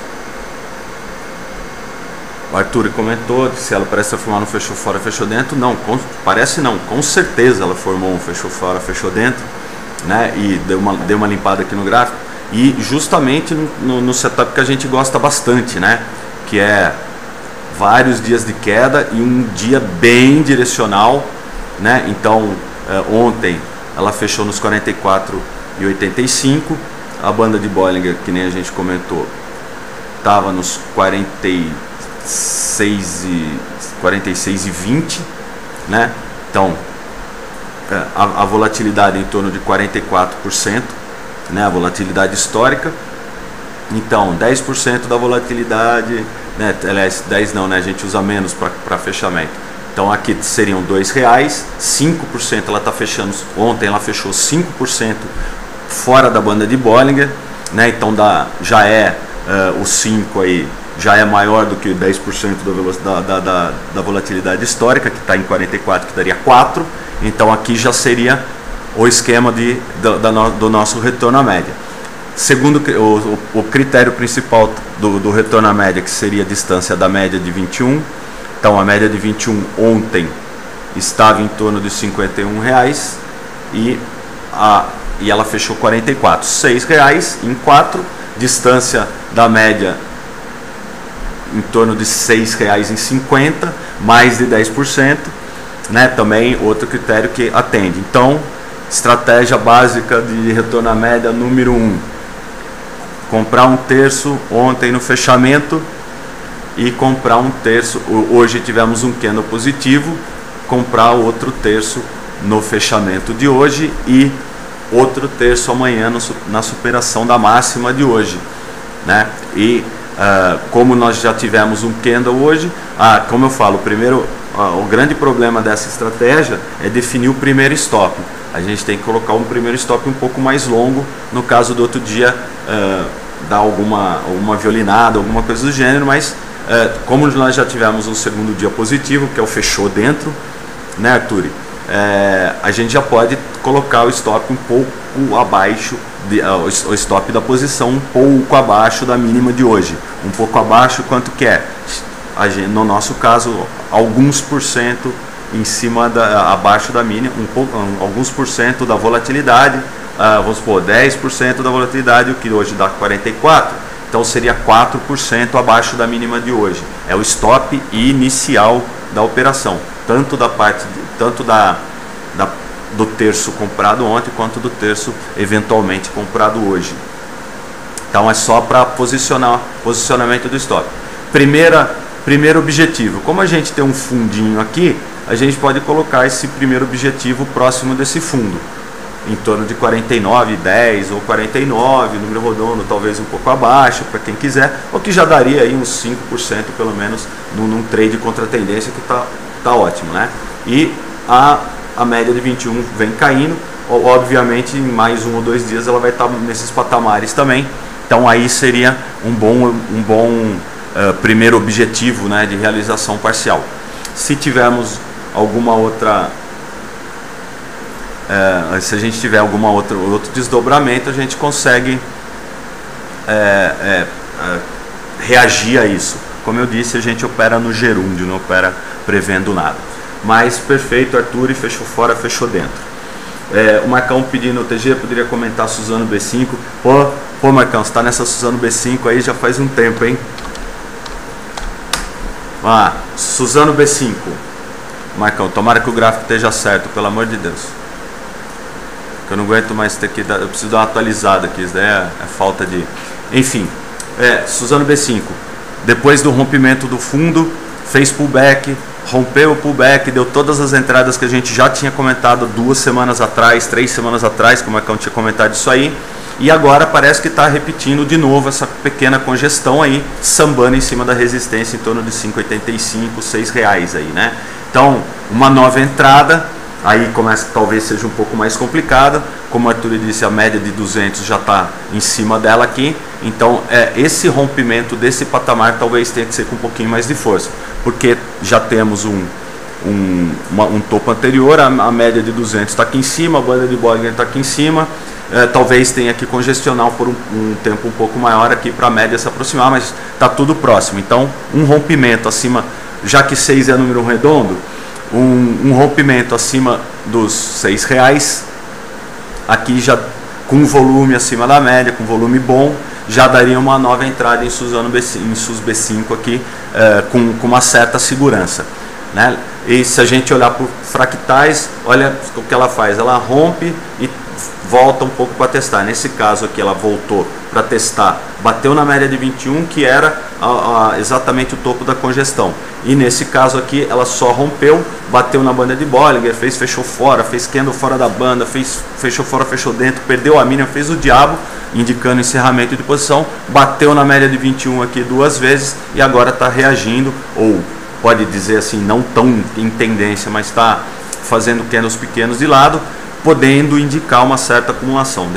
O Arthur comentou que se ela parece formar um fechou fora, fechou dentro. Não, parece não, com certeza ela formou um fechou fora, fechou dentro, né? E deu uma limpada aqui no gráfico. E justamente no setup que a gente gosta bastante, né? Que é vários dias de queda e um dia bem direcional, né? Então, ontem ela fechou nos 44,85. A banda de Bollinger, que nem a gente comentou, estava nos 46,20, né? Então, a volatilidade em torno de 44%, né? A volatilidade histórica. Então, 10% da volatilidade, né? Aliás, 10 não, né? A gente usa menos para fechamento. Então, aqui seriam R$2, 5% ela está fechando, ontem ela fechou 5% fora da banda de Bollinger, né? Então, já é o 5 aí, já é maior do que 10% da volatilidade histórica, que está em 44, que daria 4. Então, aqui já seria o esquema do nosso retorno à média. Segundo o critério principal do retorno à média, que seria a distância da média de 21. Então, a média de 21 ontem estava em torno de R$51 e ela fechou 44. R$6 em 4, distância da média em torno de R$6,50, mais de 10%, né? Também outro critério que atende. Então, estratégia básica de retorno à média número 1, comprar 1/3 ontem no fechamento e comprar 1/3, hoje tivemos um candle positivo, comprar outro terço no fechamento de hoje e outro terço amanhã na superação da máxima de hoje, né? E como nós já tivemos um candle hoje, como eu falo, o grande problema dessa estratégia é definir o primeiro stop. A gente tem que colocar um primeiro stop um pouco mais longo, no caso do outro dia dar alguma violinada, alguma coisa do gênero, mas como nós já tivemos um segundo dia positivo, que é o fechou dentro, né, Arthur? A gente já pode colocar o stop um pouco abaixo, o stop da posição um pouco abaixo da mínima de hoje. Um pouco abaixo, quanto que é? No nosso caso, alguns por cento em cima abaixo da mínima, alguns por cento da volatilidade, vamos supor, 10% da volatilidade, o que hoje dá 44%. Então seria 4% abaixo da mínima de hoje. É o stop inicial da operação, tanto do terço comprado ontem quanto do terço eventualmente comprado hoje. Então é só para posicionamento do stop. Primeiro objetivo, como a gente tem um fundinho aqui, a gente pode colocar esse primeiro objetivo próximo desse fundo, em torno de 49,10 ou 49, número redondo talvez um pouco abaixo, para quem quiser, o que já daria aí uns 5% pelo menos num trade contra a tendência, que tá ótimo, né? E a média de 21 vem caindo, obviamente em mais 1 ou 2 dias ela vai estar nesses patamares também, então aí seria um bom primeiro objetivo, né, de realização parcial. Se tivermos alguma outra se a gente tiver outro desdobramento, a gente consegue reagir a isso. Como eu disse, a gente opera no gerúndio, não opera prevendo nada. Mas perfeito, Arthur, e fechou fora, fechou dentro. O Marcão pedindo o TG, poderia comentar Suzano B5. Pô Marcão, você está nessa Suzano B5 aí já faz um tempo, hein? Suzano B5. Marcão, tomara que o gráfico esteja certo, pelo amor de Deus. Que eu não aguento mais ter que dar, eu preciso dar uma atualizada aqui, isso daí é falta de... Enfim, Suzano B5, depois do rompimento do fundo, fez pullback, rompeu o pullback, deu todas as entradas que a gente já tinha comentado 2 semanas atrás, 3 semanas atrás, como é que eu tinha comentado isso aí, e agora parece que está repetindo de novo essa pequena congestão aí, sambando em cima da resistência em torno de 5,85, R$6 aí, né? Então, uma nova entrada, aí começa, talvez seja um pouco mais complicada, como o Arthur disse, a média de 200 já está em cima dela aqui, então esse rompimento desse patamar talvez tenha que ser com um pouquinho mais de força, porque já temos um topo anterior, a média de 200 está aqui em cima, a banda de Bollinger está aqui em cima, talvez tenha que congestionar por um tempo um pouco maior aqui para a média se aproximar, mas está tudo próximo, então um rompimento acima, já que 6 é número redondo, um rompimento acima dos R$6, aqui já com volume acima da média, com volume bom, já daria uma nova entrada em Suzano B5, em SUS B5 aqui, com uma certa segurança, né? E se a gente olhar por fractais, olha o que ela faz, ela rompe e volta um pouco para testar. Nesse caso aqui ela voltou para testar, bateu na média de 21, que era exatamente o topo da congestão. E nesse caso aqui ela só rompeu, bateu na banda de Bollinger, fechou fora, fez candle fora da banda, fechou fora, fechou dentro, perdeu a mínima, fez o diabo, indicando encerramento de posição, bateu na média de 21 aqui 2 vezes e agora está reagindo, ou pode dizer assim, não tão em tendência, mas está fazendo candles pequenos de lado, podendo indicar uma certa acumulação.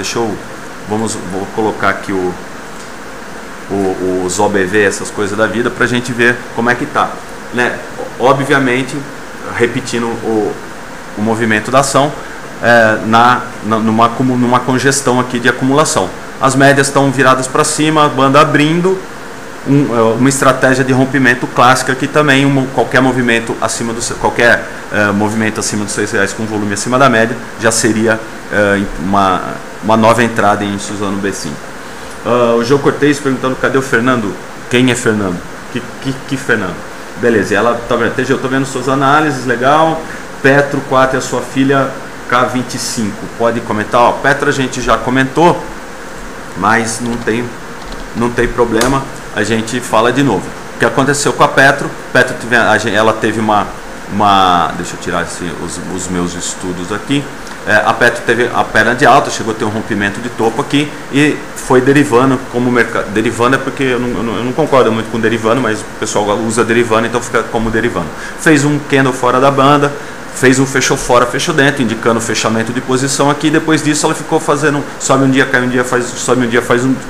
Vou colocar aqui os OBV, essas coisas da vida, para a gente ver como é que está, né? Obviamente, repetindo o movimento da ação, numa congestão aqui de acumulação. As médias estão viradas para cima, a banda abrindo, uma estratégia de rompimento clássica que também qualquer movimento acima dos R$6 com volume acima da média já seria uma nova entrada em Suzano B5. O João Cortez perguntando cadê o Fernando? Quem é Fernando? Que Fernando? Beleza, e ela tá vendo, TG, eu tô vendo suas análises, legal. Petro 4 e a sua filha K25, pode comentar? Ó, Petro a gente já comentou, mas não tem problema, a gente fala de novo. O que aconteceu com a Petro? Ela teve deixa eu tirar os meus estudos aqui. A Petro teve a perna de alta, chegou a ter um rompimento de topo aqui e foi derivando como mercado. Derivando é porque eu não concordo muito com derivando, mas o pessoal usa derivando, então fica como derivando. Fez um candle fora da banda, fez um fechou fora, fechou dentro, indicando o fechamento de posição aqui. Depois disso ela ficou fazendo, sobe um dia, cai um dia,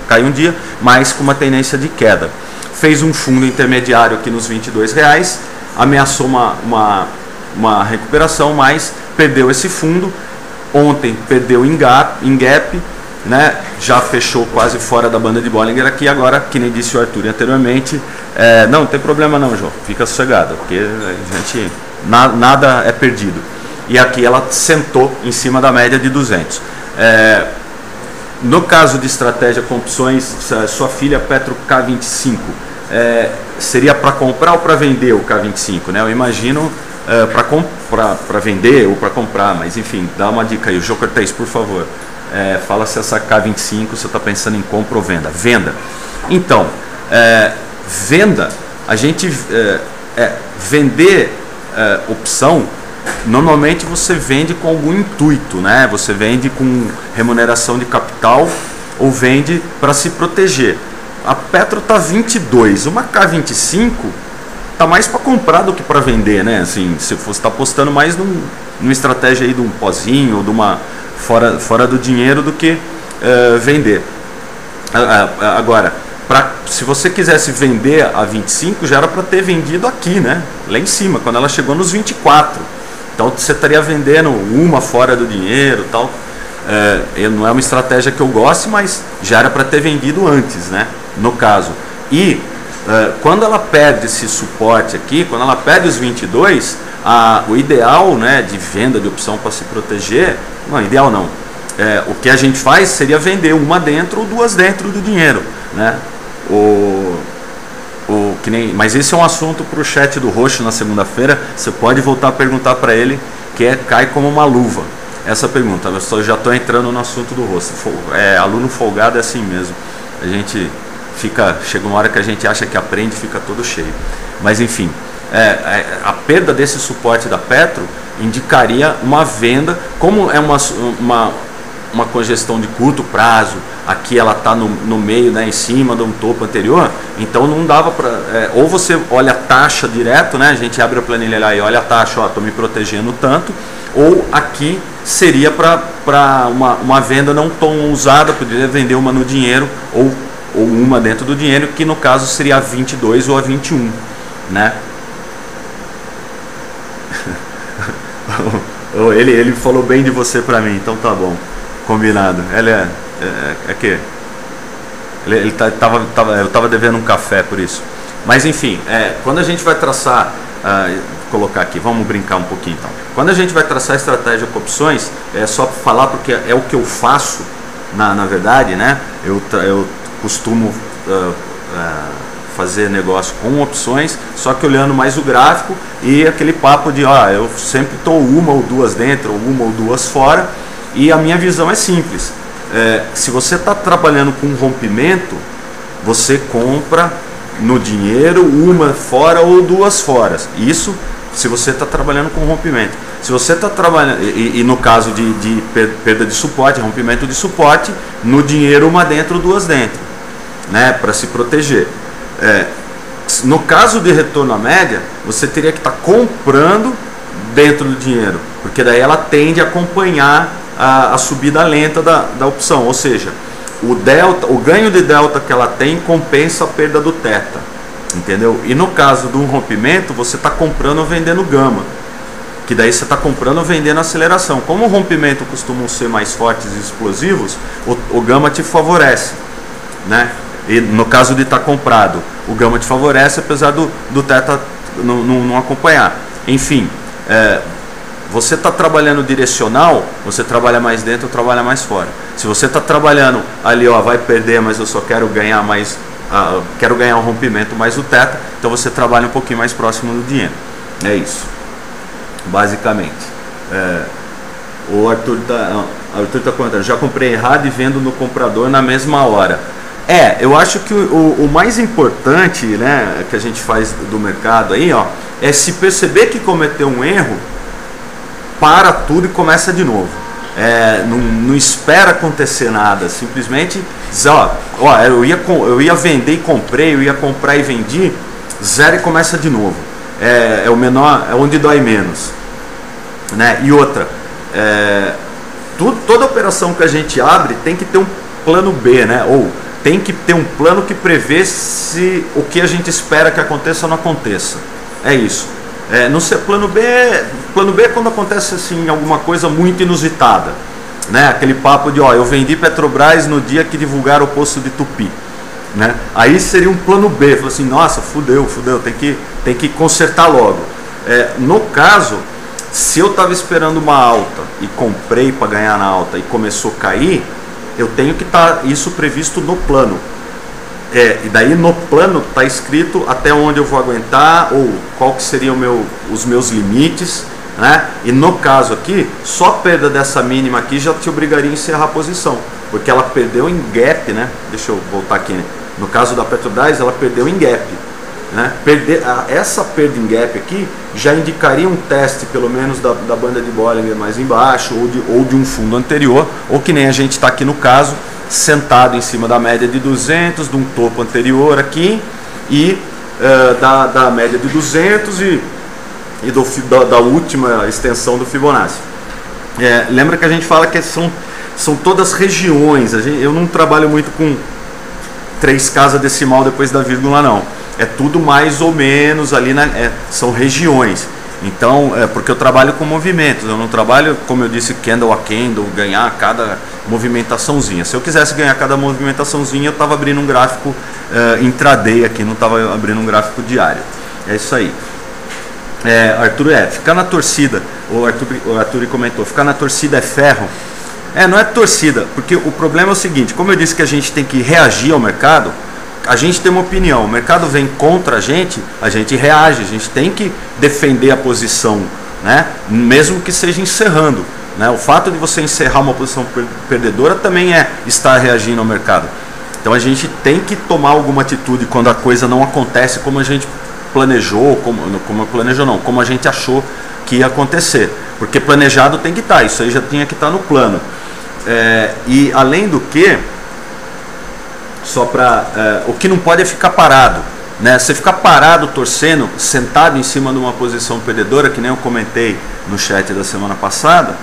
cai um dia, mas com uma tendência de queda. Fez um fundo intermediário aqui nos R$22, ameaçou uma recuperação, mas perdeu esse fundo. Ontem perdeu em gap, né? Já fechou quase fora da banda de Bollinger aqui. Agora, que nem disse o Arthur anteriormente, não tem problema não, João, fica sossegado, porque a gente nada é perdido. E aqui ela sentou em cima da média de 200. No caso de estratégia com opções, sua filha Petro K25, seria para comprar ou para vender o K25, né? Eu imagino para vender ou para comprar, mas enfim, dá uma dica aí. O Joker 3, por favor, fala se essa K25 você está pensando em compra ou venda. Venda. Então, venda, a gente vender opção, normalmente você vende com algum intuito, né? Você vende com remuneração de capital ou vende para se proteger. A Petro está 22, uma K25 tá mais para comprar do que para vender, né? Assim, se você está apostando mais numa estratégia aí de um pozinho ou de uma fora do dinheiro do que vender. Agora, se você quisesse vender a 25, já era para ter vendido aqui, né? Lá em cima, quando ela chegou nos 24. Então você estaria vendendo uma fora do dinheiro, tal. Não é uma estratégia que eu goste, mas já era para ter vendido antes, né? No caso. E quando ela perde esse suporte aqui, quando ela perde os 22, o ideal, né, de venda de opção para se proteger, não, ideal não, o que a gente faz seria vender uma dentro ou duas dentro do dinheiro, né? Mas esse é um assunto para o chat do Roxo na segunda-feira, você pode voltar a perguntar para ele, que cai como uma luva. Essa pergunta, eu já estou entrando no assunto do Roxo. Aluno folgado é assim mesmo, a gente chega uma hora que a gente acha que aprende e fica todo cheio. Mas enfim, a perda desse suporte da Petro indicaria uma venda. Como é uma congestão de curto prazo, aqui ela está no meio, né, em cima de um topo anterior, então não dava para... ou você olha a taxa direto, né, a gente abre a planilha lá e olha a taxa, estou me protegendo tanto, ou aqui seria para uma venda não tão ousada, poderia vender uma no dinheiro ou uma dentro do dinheiro, que no caso seria a 22 ou a 21, né? Ele falou bem de você pra mim, então tá bom, combinado. Ele eu tava devendo um café por isso. Mas enfim, quando a gente vai traçar, colocar aqui, vamos brincar um pouquinho então. Quando a gente vai traçar estratégia com opções, é só falar porque é o que eu faço, na verdade, né? Eu costumo fazer negócio com opções, só que olhando mais o gráfico e aquele papo de eu sempre estou uma ou duas dentro, ou uma ou duas fora, e a minha visão é simples. Se você está trabalhando com rompimento, você compra no dinheiro, uma fora ou duas fora. Isso se você está trabalhando com rompimento. Se você está trabalhando, e no caso de perda de suporte, rompimento de suporte, no dinheiro uma dentro, duas dentro, né, para se proteger. No caso de retorno à média, você teria que estar comprando dentro do dinheiro, porque daí ela tende a acompanhar a subida lenta da opção, ou seja, o ganho de delta que ela tem compensa a perda do teta, entendeu? E no caso de um rompimento, você está comprando ou vendendo gama, que daí você está comprando ou vendendo aceleração. Como o rompimento costumam ser mais fortes e explosivos, o gama te favorece, né? E no caso de estar comprado, o gama te favorece, apesar do teta não acompanhar. Enfim, você está trabalhando direcional, você trabalha mais dentro ou trabalha mais fora. Se você está trabalhando ali, ó, vai perder, mas eu só quero ganhar mais, quero ganhar um rompimento mais o teta, então você trabalha um pouquinho mais próximo do dinheiro. É isso, basicamente. O Arthur está comentando, já comprei errado e vendo no comprador na mesma hora. Eu acho que o mais importante, né, que a gente faz do mercado aí, ó, é se perceber que cometeu um erro, para tudo e começa de novo. Não espera acontecer nada, simplesmente diz, eu ia vender e comprei, eu ia comprar e vendi, zero e começa de novo. É o menor, é onde dói menos, né? E outra, toda operação que a gente abre tem que ter um plano B, né? Ou tem que ter um plano que prevê se o que a gente espera que aconteça ou não aconteça. É isso. Não ser plano B é quando acontece assim alguma coisa muito inusitada, né? Aquele papo de, eu vendi Petrobras no dia que divulgaram o poço de Tupi, né? Aí seria um plano B, falou assim, nossa, fudeu, tem que consertar logo. No caso, se eu estava esperando uma alta e comprei para ganhar na alta e começou a cair, eu tenho que estar isso previsto no plano. E daí no plano está escrito até onde eu vou aguentar, ou qual que seriam os meus limites, né? E no caso aqui, só a perda dessa mínima aqui já te obrigaria a encerrar a posição, porque ela perdeu em gap, né? Deixa eu voltar aqui, né? No caso da Petrobras, ela perdeu em gap, né? Essa perda em gap aqui já indicaria um teste, pelo menos da banda de Bollinger mais embaixo, ou de um fundo anterior, ou que nem a gente está aqui no caso, sentado em cima da média de 200, de um topo anterior aqui, e da média de 200 e da última extensão do Fibonacci. Lembra que a gente fala que são todas regiões, eu não trabalho muito com 3 casas decimal depois da vírgula, não. É tudo mais ou menos ali, são regiões. Então, porque eu trabalho com movimentos, eu não trabalho, como eu disse, candle a candle, ganhar cada movimentaçãozinha. Se eu quisesse ganhar cada movimentaçãozinha, eu estava abrindo um gráfico intraday aqui, não estava abrindo um gráfico diário. É isso aí. Arthur, ficar na torcida, o Arthur comentou, ficar na torcida é ferro? Não é torcida, porque o problema é o seguinte, como eu disse que a gente tem que reagir ao mercado, a gente tem uma opinião, o mercado vem contra a gente reage, a gente tem que defender a posição, né? Mesmo que seja encerrando, né? O fato de você encerrar uma posição perdedora também é estar reagindo ao mercado. Então a gente tem que tomar alguma atitude quando a coisa não acontece como a gente planejou, como a gente achou que ia acontecer, porque planejado tem que estar, isso aí já tinha que estar no plano. E além do que, o que não pode é ficar parado, né? Você ficar parado torcendo, sentado em cima de uma posição perdedora, que nem eu comentei no chat da semana passada,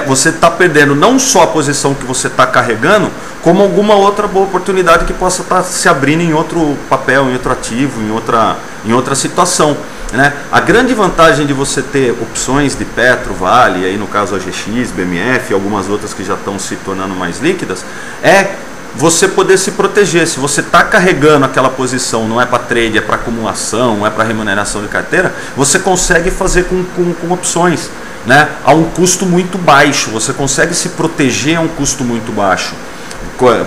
você está perdendo não só a posição que você está carregando, como alguma outra boa oportunidade que possa estar se abrindo em outro papel, em outro ativo, em outra situação, né? A grande vantagem de você ter opções de Petro, Vale, aí no caso AGX, BMF e algumas outras que já estão se tornando mais líquidas, é você poder se proteger. Se você está carregando aquela posição, não é para trade, é para acumulação, não é para remuneração de carteira, você consegue fazer com opções, né? A um custo muito baixo, você consegue se proteger a um custo muito baixo.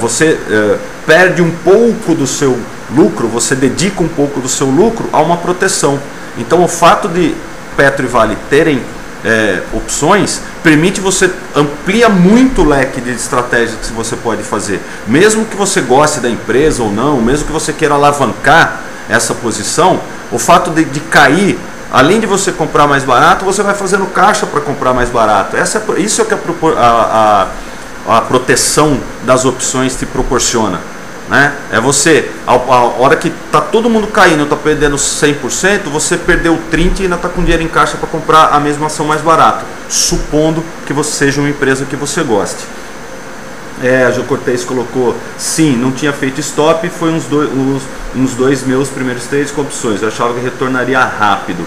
Você perde um pouco do seu lucro, você dedica um pouco do seu lucro a uma proteção. Então o fato de Petro e Vale terem opções permite você amplia muito o leque de estratégias que você pode fazer, mesmo que você goste da empresa ou não, mesmo que você queira alavancar, essa posição, o fato de cair, além de você comprar mais barato, você vai fazendo caixa para comprar mais barato. Isso é que a proteção das opções te proporciona, né? É você, a hora que está todo mundo caindo, está perdendo 100%, você perdeu 30% e ainda está com dinheiro em caixa para comprar a mesma ação mais barato, supondo que você seja uma empresa que você goste. A Gil Cortez colocou, sim, não tinha feito stop, foi uns dois meus primeiros trades com opções, eu achava que retornaria rápido.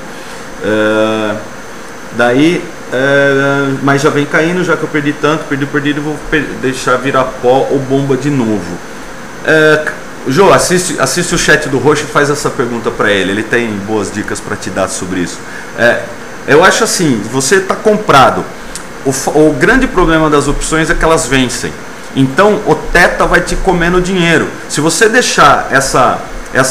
Mas já vem caindo, já que eu perdi tanto, perdido, vou deixar virar pó ou bomba de novo. Jô, assiste o chat do Roxo e faz essa pergunta para ele tem boas dicas para te dar sobre isso. Eu acho assim, você está comprado, o grande problema das opções é que elas vencem. Então o teta vai te comendo dinheiro. Se você deixar essa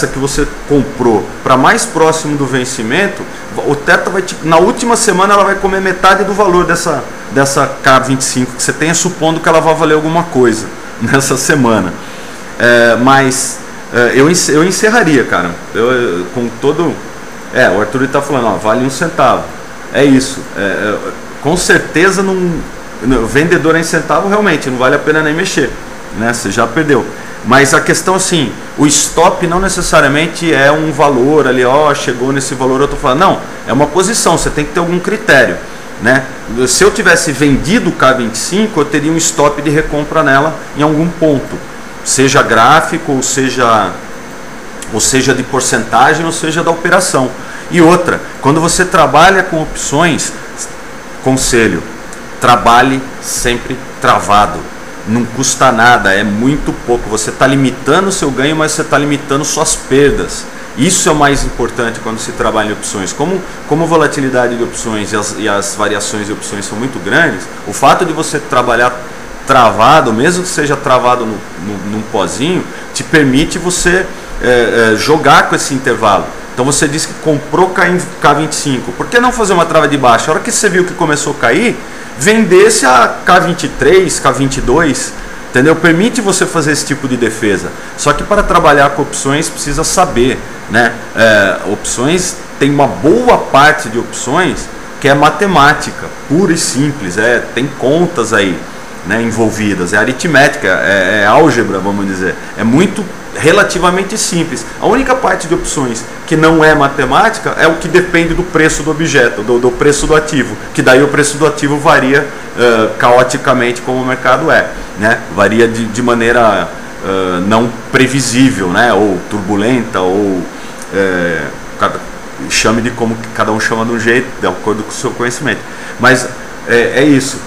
que você comprou para mais próximo do vencimento, o teta vai na última semana ela vai comer metade do valor dessa K25 que você tenha, supondo que ela vai valer alguma coisa nessa semana. Eu encerraria, cara. Com todo. O Arthur está falando, ó, vale 1 centavo. É isso. Com certeza vendedor em centavo realmente não vale a pena nem mexer, né? Você já perdeu. Mas a questão assim, o stop não necessariamente é um valor ali, ó, chegou nesse valor, eu tô falando, não, é uma posição, você tem que ter algum critério, né? Se eu tivesse vendido o K25, eu teria um stop de recompra nela em algum ponto, seja gráfico, ou seja de porcentagem, ou seja da operação. E outra, quando você trabalha com opções, conselho, trabalhe sempre travado. Não custa nada, é muito pouco. Você está limitando o seu ganho, mas você está limitando suas perdas. Isso é o mais importante quando se trabalha em opções. Como a volatilidade de opções e as variações de opções são muito grandes, o fato de você trabalhar travado, mesmo que seja travado num pozinho, te permite você jogar com esse intervalo. Então você disse que comprou K25, por que não fazer uma trava de baixa? A hora que você viu que começou a cair, vendesse a K23, K22, entendeu? Permite você fazer esse tipo de defesa. Só que para trabalhar com opções precisa saber, né? Opções, tem uma boa parte de opções que é matemática, pura e simples, tem contas aí, né, envolvidas, é aritmética, é álgebra, vamos dizer, é muito relativamente simples. A única parte de opções que não é matemática é o que depende do preço do objeto, do preço do ativo, que daí o preço do ativo varia caoticamente como o mercado né? Varia de maneira não previsível, né? Ou turbulenta, ou chame de como cada um chama de um jeito, de acordo com o seu conhecimento. Mas é isso,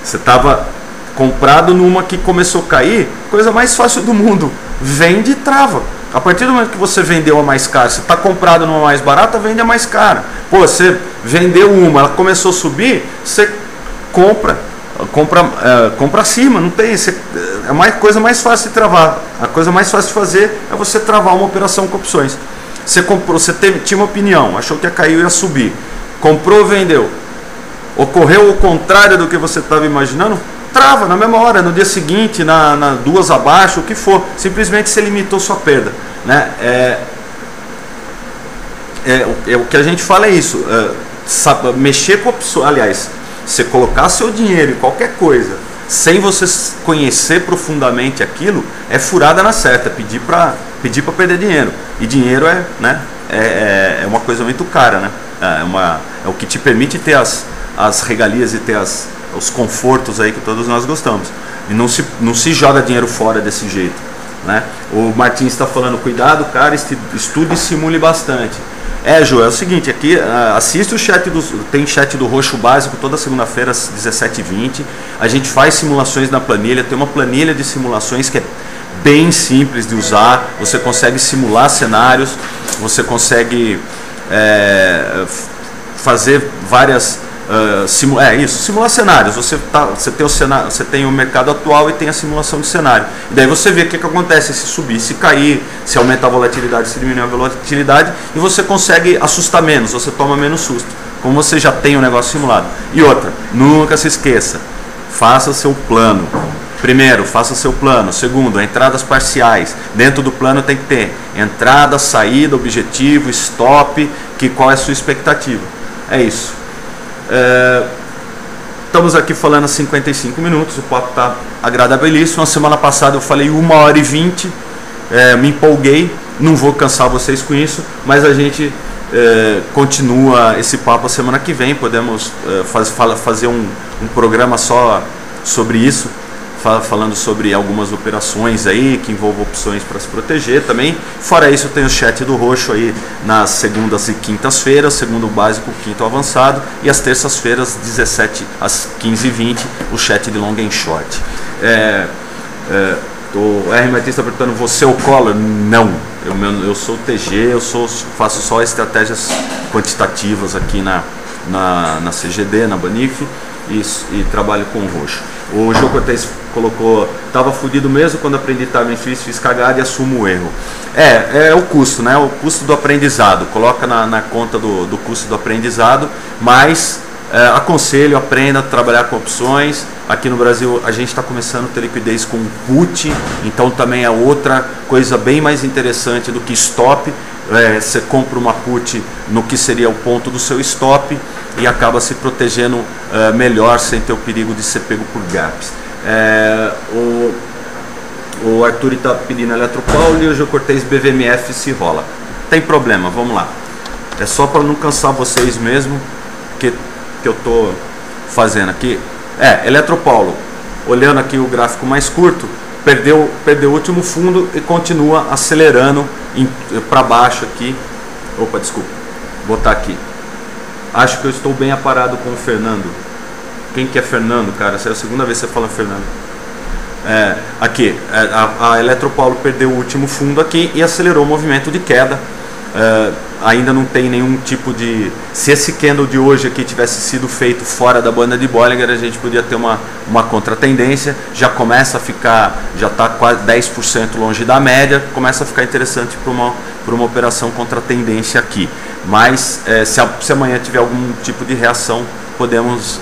você estava comprado numa que começou a cair, coisa mais fácil do mundo, vende e trava. A partir do momento que você vendeu a mais cara, você está comprado numa mais barata, vende a mais cara. Pô, você vendeu uma, ela começou a subir, você compra acima, não tem, é a coisa mais fácil de travar. A coisa mais fácil de fazer é você travar uma operação com opções. Você comprou, você tinha uma opinião, achou que ia cair e ia subir, comprou, vendeu, ocorreu o contrário do que você estava imaginando, trava na mesma hora, no dia seguinte, na duas abaixo, o que for, simplesmente você limitou sua perda, né? O que a gente fala é isso, mexer com opções, aliás, você colocar seu dinheiro em qualquer coisa, sem você conhecer profundamente aquilo, é furada na certa, pedir para perder dinheiro, e dinheiro é uma coisa muito cara, né? É o que te permite ter as regalias e ter os confortos aí que todos nós gostamos. E não se joga dinheiro fora desse jeito, né? O Martins está falando, cuidado, cara, estude e simule bastante. João, é o seguinte, aqui assiste o chat tem chat do Roxo Básico toda segunda-feira às 17h20. A gente faz simulações na planilha, tem uma planilha de simulações que é bem simples de usar. Você consegue simular cenários, você consegue fazer várias simular cenários. Você tem o mercado atual e tem a simulação de cenário. E daí você vê o que acontece se subir, se cair, se aumentar a volatilidade, se diminuir a volatilidade, e você consegue assustar menos, você toma menos susto, como você já tem o negócio simulado. E outra, nunca se esqueça, faça seu plano. Primeiro, faça seu plano. Segundo, entradas parciais. Dentro do plano tem que ter entrada, saída, objetivo, stop, qual é a sua expectativa. É isso. Estamos aqui falando há 55 minutos, o papo está agradabilíssimo. Na semana passada eu falei 1h20, me empolguei, não vou cansar vocês com isso, mas a gente continua esse papo a semana que vem. Podemos fazer um programa só sobre isso, falando sobre algumas operações aí que envolvam opções para se proteger também. Fora isso, tem o chat do Roxo aí nas segundas e quintas-feiras, segundo básico, quinto avançado, e às terças-feiras, 17 às 15h20, o chat de long and short. O R. Martins está perguntando, você é o Collor? Não, eu sou o TG, faço só estratégias quantitativas aqui na CGD, na Banif, e trabalho com o Roxo. O João Cortez colocou, estava fudido mesmo quando aprendi timing fiz cagada e assumo o erro. É o custo, né? O custo do aprendizado. Coloca na conta do custo do aprendizado, mas aconselho, aprenda a trabalhar com opções. Aqui no Brasil a gente está começando a ter liquidez com put, então também é outra coisa bem mais interessante do que stop. Você compra uma put no que seria o ponto do seu stop e acaba se protegendo melhor sem ter o perigo de ser pego por gaps. O Arthur está pedindo Eletropaulo e o João Cortez BVMF se rola. Tem problema, vamos lá. É só para não cansar vocês mesmo que eu estou fazendo aqui. Eletropaulo, olhando aqui o gráfico mais curto, perdeu o último fundo e continua acelerando para baixo aqui. Opa, desculpa, vou botar aqui. Acho que eu estou bem aparado com o Fernando. Quem que é Fernando, cara? Essa é a segunda vez que você fala Fernando. Aqui, a Eletropaulo perdeu o último fundo aqui e acelerou o movimento de queda. Ainda não tem nenhum tipo de... Se esse candle de hoje aqui tivesse sido feito fora da banda de Bollinger, a gente podia ter uma contratendência. Já começa a ficar, já está quase 10% longe da média, começa a ficar interessante para uma operação contratendência aqui. Mas se amanhã tiver algum tipo de reação, podemos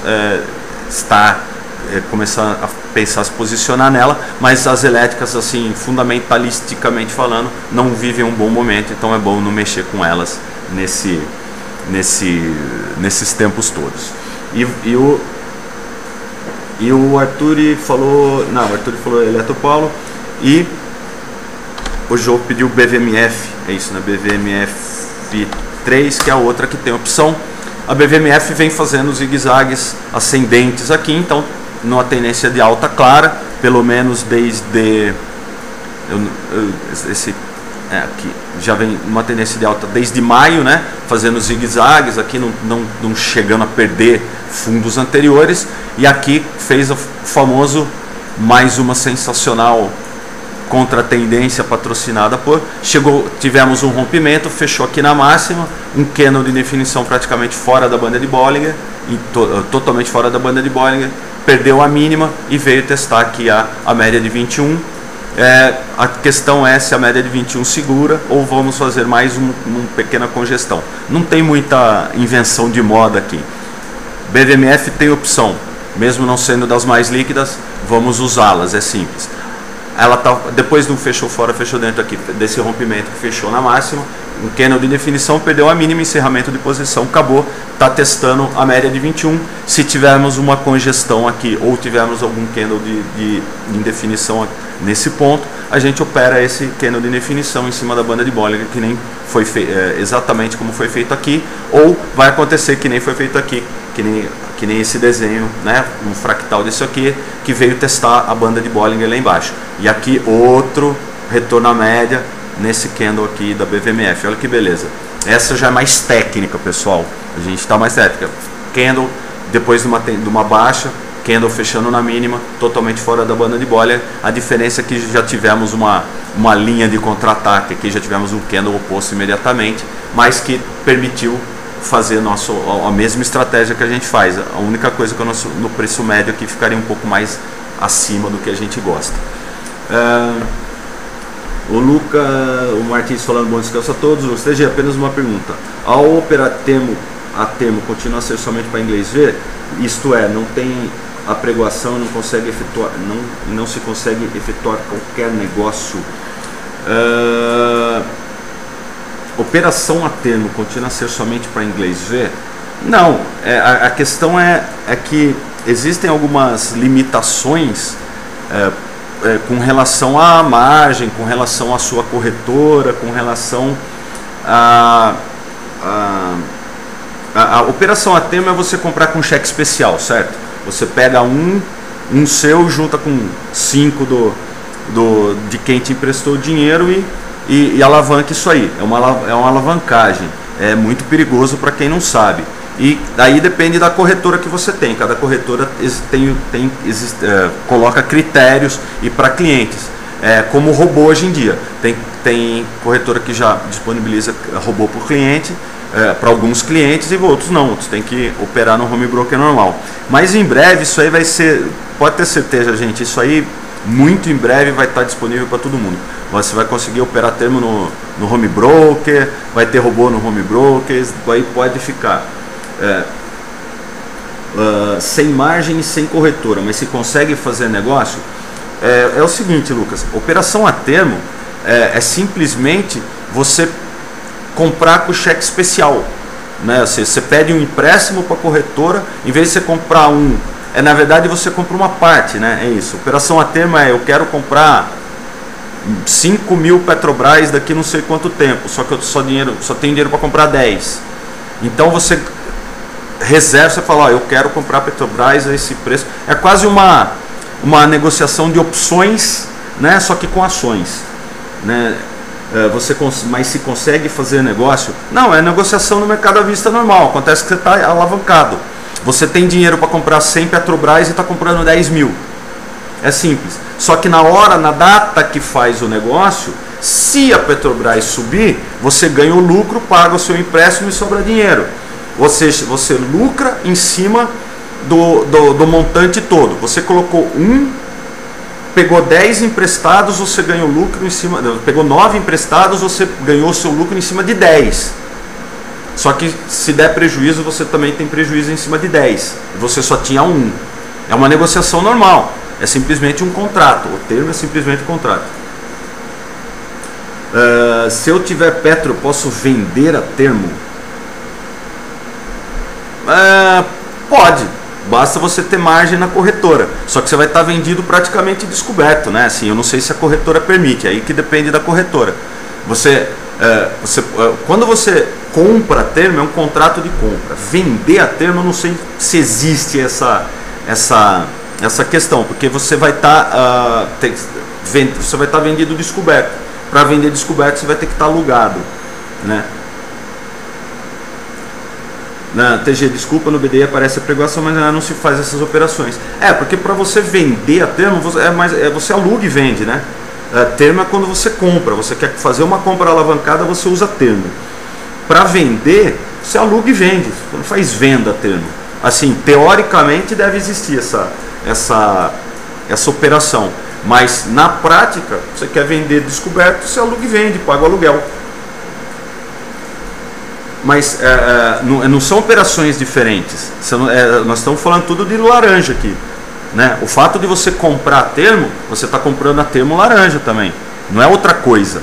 começar a pensar se posicionar nela, mas as elétricas, assim, fundamentalisticamente falando, não vivem um bom momento, então é bom não mexer com elas nesses tempos todos. E o Arthur falou, não, o Arthur falou Eletropaulo, e o João pediu BVMF, é isso, né? BVMF 3, que é a outra que tem opção. A BVMF vem fazendo zigue-zagues ascendentes aqui, então numa tendência de alta clara, pelo menos desde aqui já vem uma tendência de alta desde maio, né? Fazendo zigue-zagues aqui, não chegando a perder fundos anteriores, e aqui fez o famoso mais uma sensacional contra-tendência patrocinada por, tivemos um rompimento, fechou aqui na máxima, um candle de definição praticamente fora da banda de Bollinger, totalmente fora da banda de Bollinger, perdeu a mínima e veio testar aqui a média de 21. A questão é se a média de 21 segura ou vamos fazer mais uma pequena congestão. Não tem muita invenção de moda aqui. BVMF tem opção, mesmo não sendo das mais líquidas, vamos usá-las, é simples. Ela depois do fechou fora, fechou dentro aqui, desse rompimento que fechou na máxima, um candle de definição, perdeu a mínima, encerramento de posição, acabou, está testando a média de 21. Se tivermos uma congestão aqui ou tivermos algum candle de indefinição nesse ponto, a gente opera esse candle de indefinição em cima da banda de Bollinger, que nem foi exatamente como foi feito aqui, ou vai acontecer que nem foi feito aqui, que nem esse desenho, né, um fractal disso aqui, que veio testar a banda de Bollinger lá embaixo. E aqui outro retorno à média nesse candle aqui da BVMF. Olha que beleza. Essa já é mais técnica, pessoal. A gente está mais técnica. Candle depois de uma baixa, candle fechando na mínima, totalmente fora da banda de Bollinger. A diferença é que já tivemos uma linha de contra-ataque aqui, já tivemos um candle oposto imediatamente, mas que permitiu fazer a mesma estratégia que a gente faz. A única coisa que no preço médio aqui ficaria um pouco mais acima do que a gente gosta. O Martins falando bom descanso a todos. Gostaria apenas uma pergunta: ao operar a termo continua a ser somente para inglês ver? Isto é, não tem apregoação, não consegue efetuar, não se consegue efetuar qualquer negócio. Operação a termo continua a ser somente para inglês ver? Não, a questão é que existem algumas limitações com relação à margem, com relação à sua corretora, com relação a operação a termo é você comprar com cheque especial, certo? Você pega um seu, junta com 5 de quem te emprestou o dinheiro e alavanca isso aí. É uma alavancagem. É muito perigoso para quem não sabe. E daí depende da corretora que você tem. Cada corretora coloca critérios e para clientes. Como o robô hoje em dia. Tem corretora que já disponibiliza robô por cliente, para alguns clientes, e outros não. Outros tem que operar no home broker normal. Mas em breve isso aí vai ser, pode ter certeza, gente, isso aí muito em breve vai estar disponível para todo mundo. Você vai conseguir operar termo no home broker, vai ter robô no home broker, aí pode ficar sem margem e sem corretora, mas se consegue fazer negócio. É o seguinte, Lucas, operação a termo é simplesmente você comprar com cheque especial, né? Você pede um empréstimo para a corretora, em vez de você comprar na verdade você compra uma parte, né? É isso. Operação a termo eu quero comprar 5.000 Petrobras daqui não sei quanto tempo, só que eu só tenho dinheiro para comprar 10. Então você reserva, você fala, eu quero comprar Petrobras a esse preço. É quase uma negociação de opções, né? Só que com ações, né? Mas se consegue fazer negócio? Não, é negociação no mercado à vista normal. Acontece que você está alavancado. Você tem dinheiro para comprar 100 Petrobras e está comprando 10.000. É simples. Só que na data que faz o negócio, se a Petrobras subir, você ganha o lucro, paga o seu empréstimo e sobra dinheiro. Ou seja, você lucra em cima do montante todo. Você colocou pegou 10 emprestados, você ganhou lucro em cima. Pegou 9 emprestados, você ganhou seu lucro em cima de 10. Só que se der prejuízo, você também tem prejuízo em cima de 10. Você só tinha 1. É uma negociação normal. É simplesmente um contrato. O termo é simplesmente um contrato. Se eu tiver Petro, posso vender a termo? Pode. Basta você ter margem na corretora. Só que você vai estar vendido praticamente descoberto, né? Assim, eu não sei se a corretora permite. Aí que depende da corretora. Quando você compra a termo, é um contrato de compra. Vender a termo, eu não sei se existe essa questão, porque você vai estar vendido descoberto. Para vender descoberto, você vai ter que estar alugado, né? Na TG, desculpa, no BDI aparece a pregoação, mas não se faz essas operações. Porque para você vender a termo, você aluga e vende, né? Termo é quando você compra. Você quer fazer uma compra alavancada, você usa termo. Para vender, você aluga e vende. Você não faz venda a termo. Assim, teoricamente deve existir essa operação. Mas na prática, você quer vender descoberto, você aluga e vende, paga o aluguel. Mas não são operações diferentes. Nós estamos falando tudo de laranja aqui, né? O fato de você comprar a termo, você está comprando a termo laranja também. Não é outra coisa.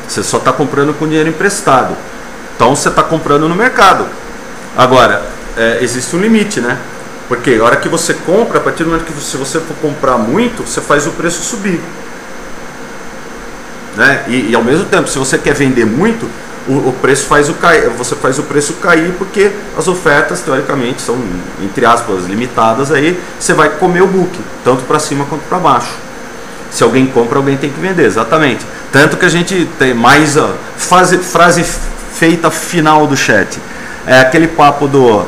Você só está comprando com dinheiro emprestado. Então você está comprando no mercado. Agora, existe um limite, né? Porque a hora que você compra, a partir do momento que você for comprar muito, você faz o preço subir, né? E ao mesmo tempo, se você quer vender muito, o preço você faz o preço cair, porque as ofertas teoricamente são, entre aspas, limitadas. Aí você vai comer o book, tanto para cima quanto para baixo. Se alguém compra, alguém tem que vender, exatamente. Tanto que a gente tem mais frase feita final do chat, aquele papo do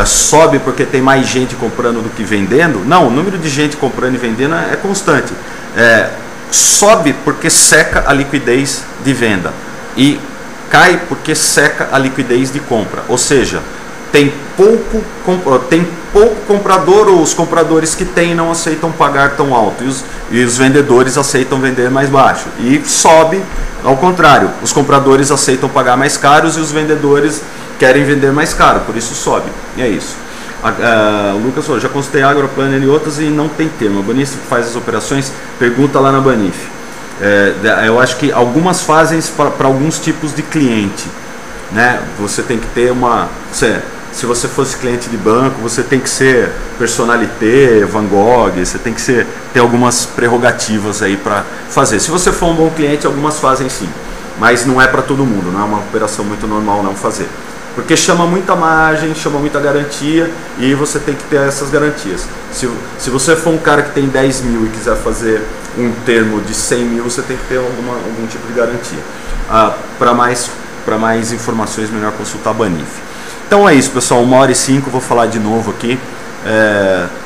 sobe porque tem mais gente comprando do que vendendo. Não, o número de gente comprando e vendendo é constante. Sobe porque seca a liquidez de venda e cai porque seca a liquidez de compra. Ou seja, tem pouco comprador, ou os compradores que tem não aceitam pagar tão alto e os vendedores aceitam vender mais baixo. E sobe ao contrário, os compradores aceitam pagar mais caros e os vendedores querem vender mais caro, por isso sobe. E é isso. O Lucas falou, já consultei a Agroplanner e outras e não tem termo. A Banif faz as operações, pergunta lá na Banif. Eu acho que algumas fazem para alguns tipos de cliente, né? Você tem que ter se você fosse cliente de banco, você tem que ser personalité, Van Gogh, você tem que ter algumas prerrogativas aí para fazer. Se você for um bom cliente, algumas fazem sim, mas não é para todo mundo, não é uma operação muito normal não fazer. Porque chama muita margem, chama muita garantia e você tem que ter essas garantias. Se você for um cara que tem 10 mil e quiser fazer um termo de 100 mil, você tem que ter algum tipo de garantia. Para mais informações, melhor consultar a Banif. Então é isso, pessoal, 1h05, vou falar de novo aqui.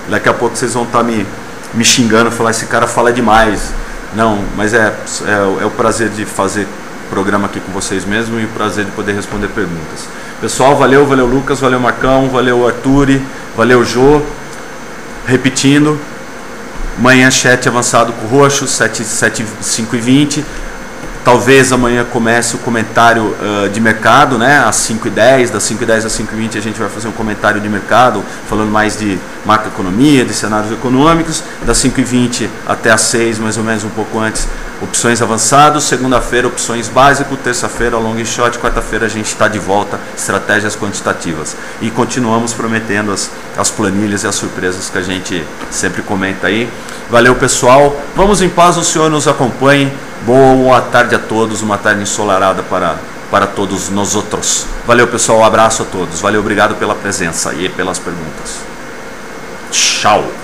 Daqui a pouco vocês vão estar me xingando, falar esse cara fala demais. Não, mas é o prazer de fazer programa aqui com vocês mesmo e o prazer de poder responder perguntas. Pessoal, valeu Lucas, valeu Marcão, valeu Arturi, valeu Jô. Repetindo, amanhã chat avançado com o Roxo, 5h20. Talvez amanhã comece o comentário de mercado, né, às 5h10, das 5h10 às 5h20 a gente vai fazer um comentário de mercado, falando mais de macroeconomia, de cenários econômicos, das 5h20 até às 6h, mais ou menos um pouco antes, opções avançados, segunda-feira opções básico, terça-feira long e short, quarta-feira a gente está de volta, estratégias quantitativas. E continuamos prometendo as planilhas e as surpresas que a gente sempre comenta aí. Valeu pessoal, vamos em paz, o Senhor nos acompanhe. Boa tarde a todos, uma tarde ensolarada para todos nós outros. Valeu pessoal, um abraço a todos, valeu, obrigado pela presença e pelas perguntas. Tchau!